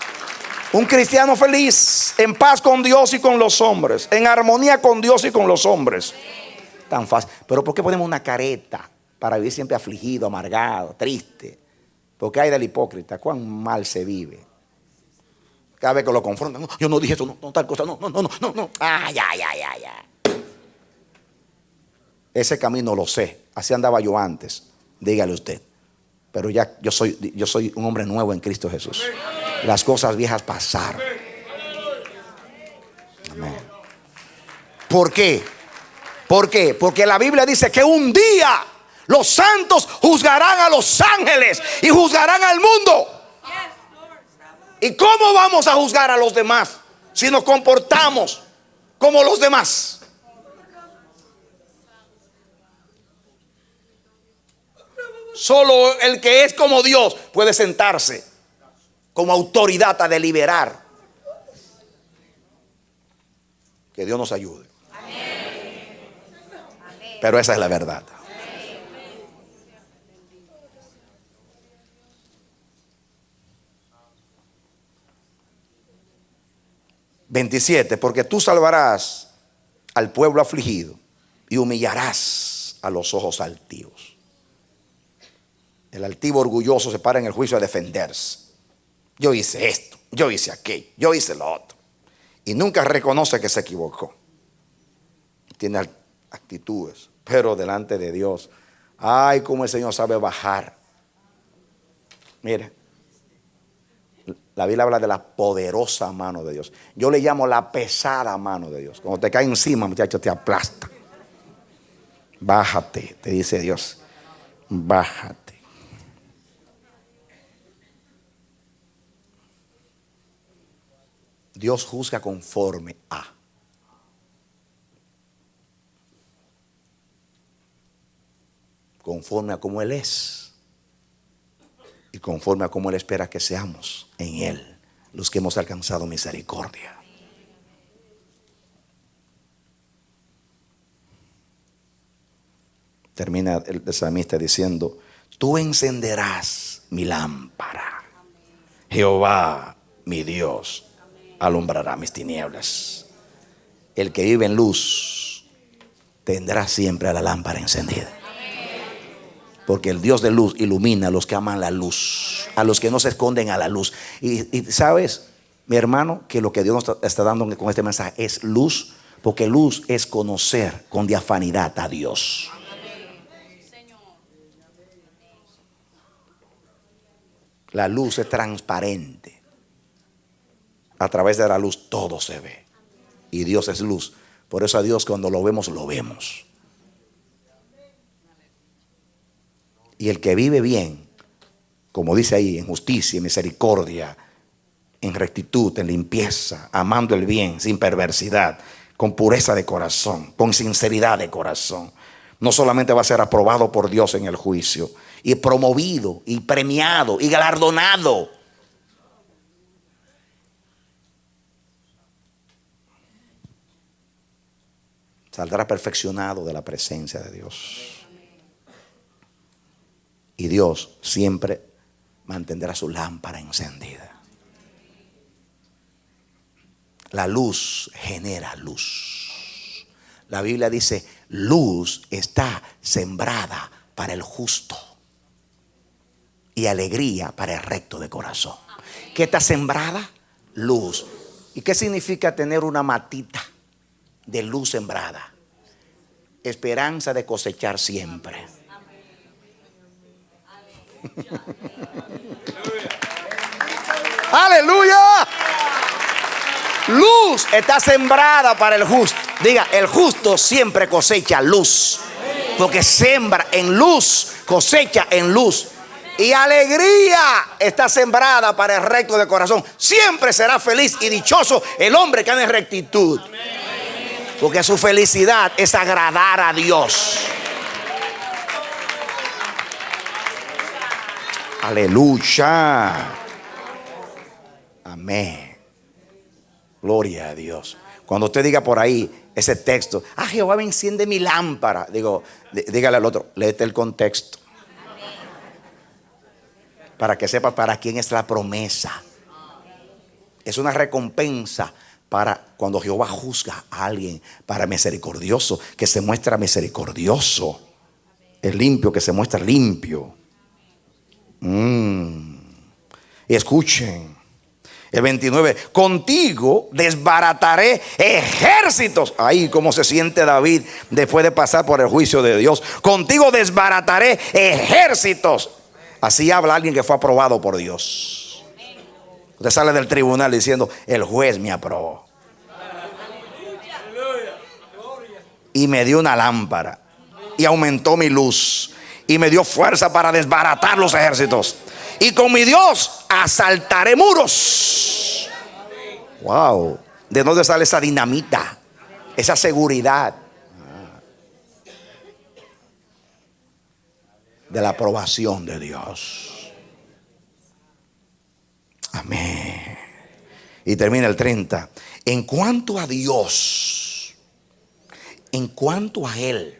Un cristiano feliz, en paz con Dios y con los hombres, en armonía con Dios y con los hombres. Tan fácil. Pero ¿por qué ponemos una careta para vivir siempre afligido, amargado, triste? Porque hay del hipócrita, cuán mal se vive. Cada vez que lo confrontan, no, yo no dije eso, no tal cosa, no. Ya. Ese camino lo sé, así andaba yo antes, dígale usted. Pero ya yo soy un hombre nuevo en Cristo Jesús. Las cosas viejas pasaron. Amén. ¿Por qué? ¿Por qué? Porque la Biblia dice que un día los santos juzgarán a los ángeles y juzgarán al mundo. ¿Y cómo vamos a juzgar a los demás si nos comportamos como los demás? Solo el que es como Dios puede sentarse como autoridad a deliberar. Que Dios nos ayude. Pero esa es la verdad. 27, porque tú salvarás al pueblo afligido y humillarás a los ojos altivos. El altivo orgulloso se para en el juicio a defenderse. Yo hice esto, yo hice aquello, yo hice lo otro. Y nunca reconoce que se equivocó. Tiene actitudes, pero delante de Dios, ay, cómo el Señor sabe bajar. Mire, la Biblia habla de la poderosa mano de Dios. Yo le llamo la pesada mano de Dios. Cuando te cae encima, muchacho, te aplasta. Bájate, te dice Dios. bájate. Dios juzga conforme a. Conforme a como Él es. Y conforme a como Él espera que seamos en Él, los que hemos alcanzado misericordia. Termina el salmista diciendo: tú encenderás mi lámpara. Jehová, mi Dios, alumbrará mis tinieblas. El que vive en luz tendrá siempre la lámpara encendida. Porque el Dios de luz ilumina a los que aman la luz, a los que no se esconden a la luz. Y sabes, mi hermano, que lo que Dios nos está dando con este mensaje es luz, porque luz es conocer con diafanidad a Dios. La luz es transparente. A través de la luz todo se ve. Y Dios es luz. Por eso a Dios cuando lo vemos, lo vemos. Y el que vive bien, como dice ahí, en justicia, en misericordia, en rectitud, en limpieza, amando el bien, sin perversidad, con pureza de corazón, con sinceridad de corazón, no solamente va a ser aprobado por Dios en el juicio, y promovido, y premiado, y galardonado. Saldrá perfeccionado de la presencia de Dios. Y Dios siempre mantendrá su lámpara encendida. La luz genera luz. La Biblia dice: luz está sembrada para el justo y alegría para el recto de corazón. ¿Qué está sembrada? Luz. ¿Y qué significa tener una matita de luz sembrada? Esperanza de cosechar siempre. Aleluya. Luz está sembrada para el justo. Diga, el justo siempre cosecha luz, porque siembra en luz, cosecha en luz. Y alegría está sembrada para el recto de corazón. Siempre será feliz y dichoso el hombre que anda en rectitud, porque su felicidad es agradar a Dios. Aleluya. Amén. Gloria a Dios. Cuando usted diga por ahí ese texto: Jehová me enciende mi lámpara, dígale al otro: léete el contexto, para que sepa para quién es la promesa. Es una recompensa para cuando Jehová juzga a alguien, para misericordioso que se muestra misericordioso, el limpio que se muestra limpio. Y escuchen el 29: contigo desbarataré ejércitos. Ahí como se siente David después de pasar por el juicio de Dios. Contigo desbarataré ejércitos. Así habla alguien que fue aprobado por Dios. Usted sale del tribunal diciendo: el juez me aprobó y me dio una lámpara y aumentó mi luz y me dio fuerza para desbaratar los ejércitos, y con mi Dios asaltaré muros. Wow. ¿De dónde sale esa dinamita? Esa seguridad de la aprobación de Dios. Amén. Y termina el 30: en cuanto a Dios, en cuanto a Él.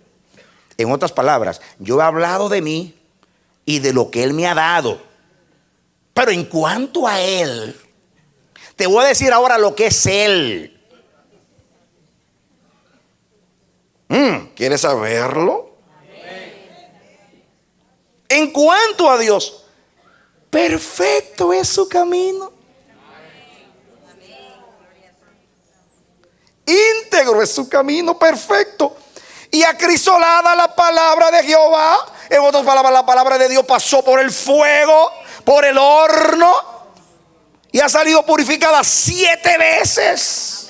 En otras palabras, yo he hablado de mí y de lo que Él me ha dado, pero en cuanto a Él, te voy a decir ahora lo que es Él. ¿Quieres saberlo? En cuanto a Dios, perfecto es su camino, íntegro es su camino, perfecto. Y acrisolada la palabra de Jehová. En otras palabras, la palabra de Dios pasó por el fuego, por el horno, y ha salido purificada 7 veces.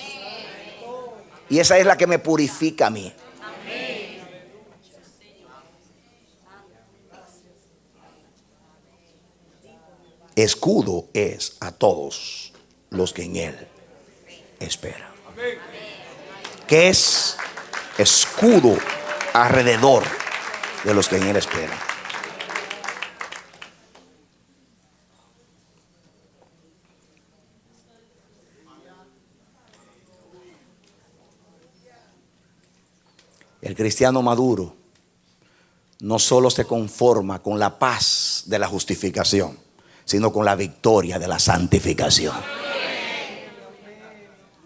Y esa es la que me purifica a mí. escudo es a todos los que en Él esperan. ¿Qué es escudo alrededor de los que en Él esperan? El cristiano maduro no solo se conforma con la paz de la justificación, sino con la victoria de la santificación.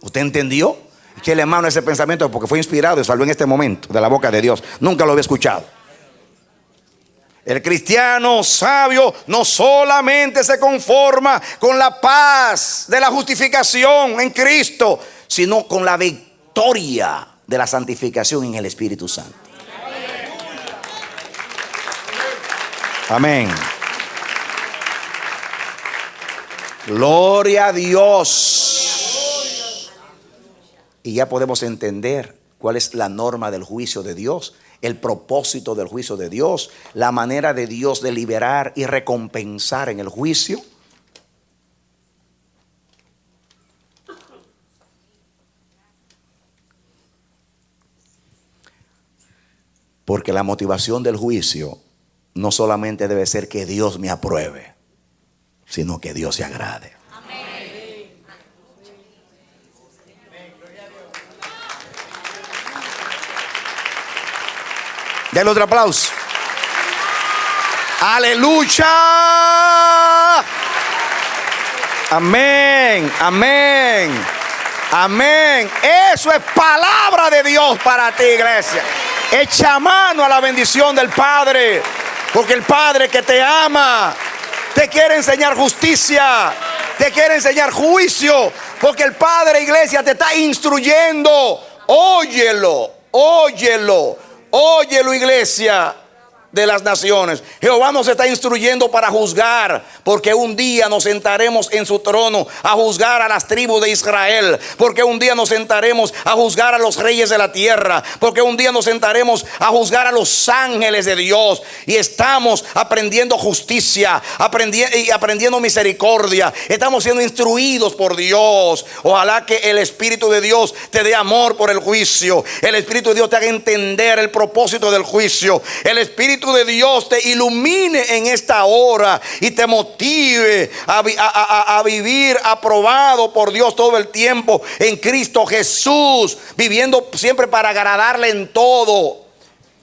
¿Usted entendió? Échele mano a ese pensamiento porque fue inspirado y salió en este momento de la boca de Dios. Nunca lo había escuchado. El cristiano sabio no solamente se conforma con la paz de la justificación en Cristo, sino con la victoria de la santificación en el Espíritu Santo. Amén. Gloria a Dios. Y ya podemos entender cuál es la norma del juicio de Dios, el propósito del juicio de Dios, la manera de Dios de liberar y recompensar en el juicio. Porque la motivación del juicio no solamente debe ser que Dios me apruebe, sino que Dios se agrade. Amén. Denle otro aplauso. Aleluya. Amén, amén, amén. Eso es palabra de Dios para ti, iglesia. Echa mano a la bendición del Padre, porque el Padre que te ama te quiere enseñar justicia, te quiere enseñar juicio, porque el Padre, iglesia, te está instruyendo. Óyelo, óyelo, óyelo, iglesia de las naciones. Jehová nos está instruyendo para juzgar, porque un día nos sentaremos en su trono a juzgar a las tribus de Israel, porque un día nos sentaremos a juzgar a los reyes de la tierra, porque un día nos sentaremos a juzgar a los ángeles de Dios. Y estamos aprendiendo justicia, aprendiendo misericordia. Estamos siendo instruidos por Dios. Ojalá que el Espíritu de Dios te dé amor por el juicio. El Espíritu de Dios te haga entender el propósito del juicio. El Espíritu de Dios te ilumine en esta hora y te motive a vivir aprobado por Dios todo el tiempo en Cristo Jesús, viviendo siempre para agradarle en todo.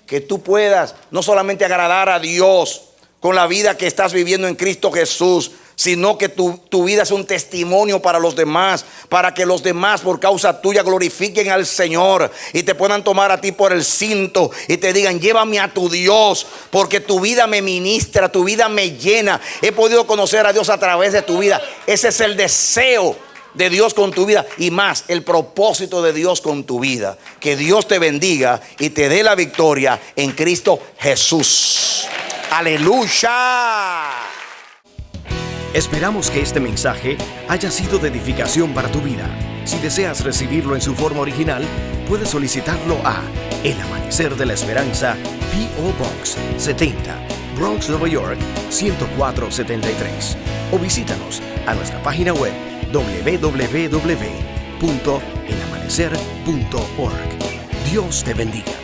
Que tú puedas no solamente agradar a Dios con la vida que estás viviendo en Cristo Jesús, sino que tu vida es un testimonio para los demás, para que los demás por causa tuya glorifiquen al Señor y te puedan tomar a ti por el cinto y te digan: llévame a tu Dios, porque tu vida me ministra, tu vida me llena. He podido conocer a Dios a través de tu vida. Ese es el deseo de Dios con tu vida, y más el propósito de Dios con tu vida. Que Dios te bendiga y te dé la victoria en Cristo Jesús. Aleluya. Esperamos que este mensaje haya sido de edificación para tu vida. Si deseas recibirlo en su forma original, puedes solicitarlo a El Amanecer de la Esperanza, P.O. Box 70, Bronx, Nueva York 10473. O visítanos a nuestra página web www.elamanecer.org. Dios te bendiga.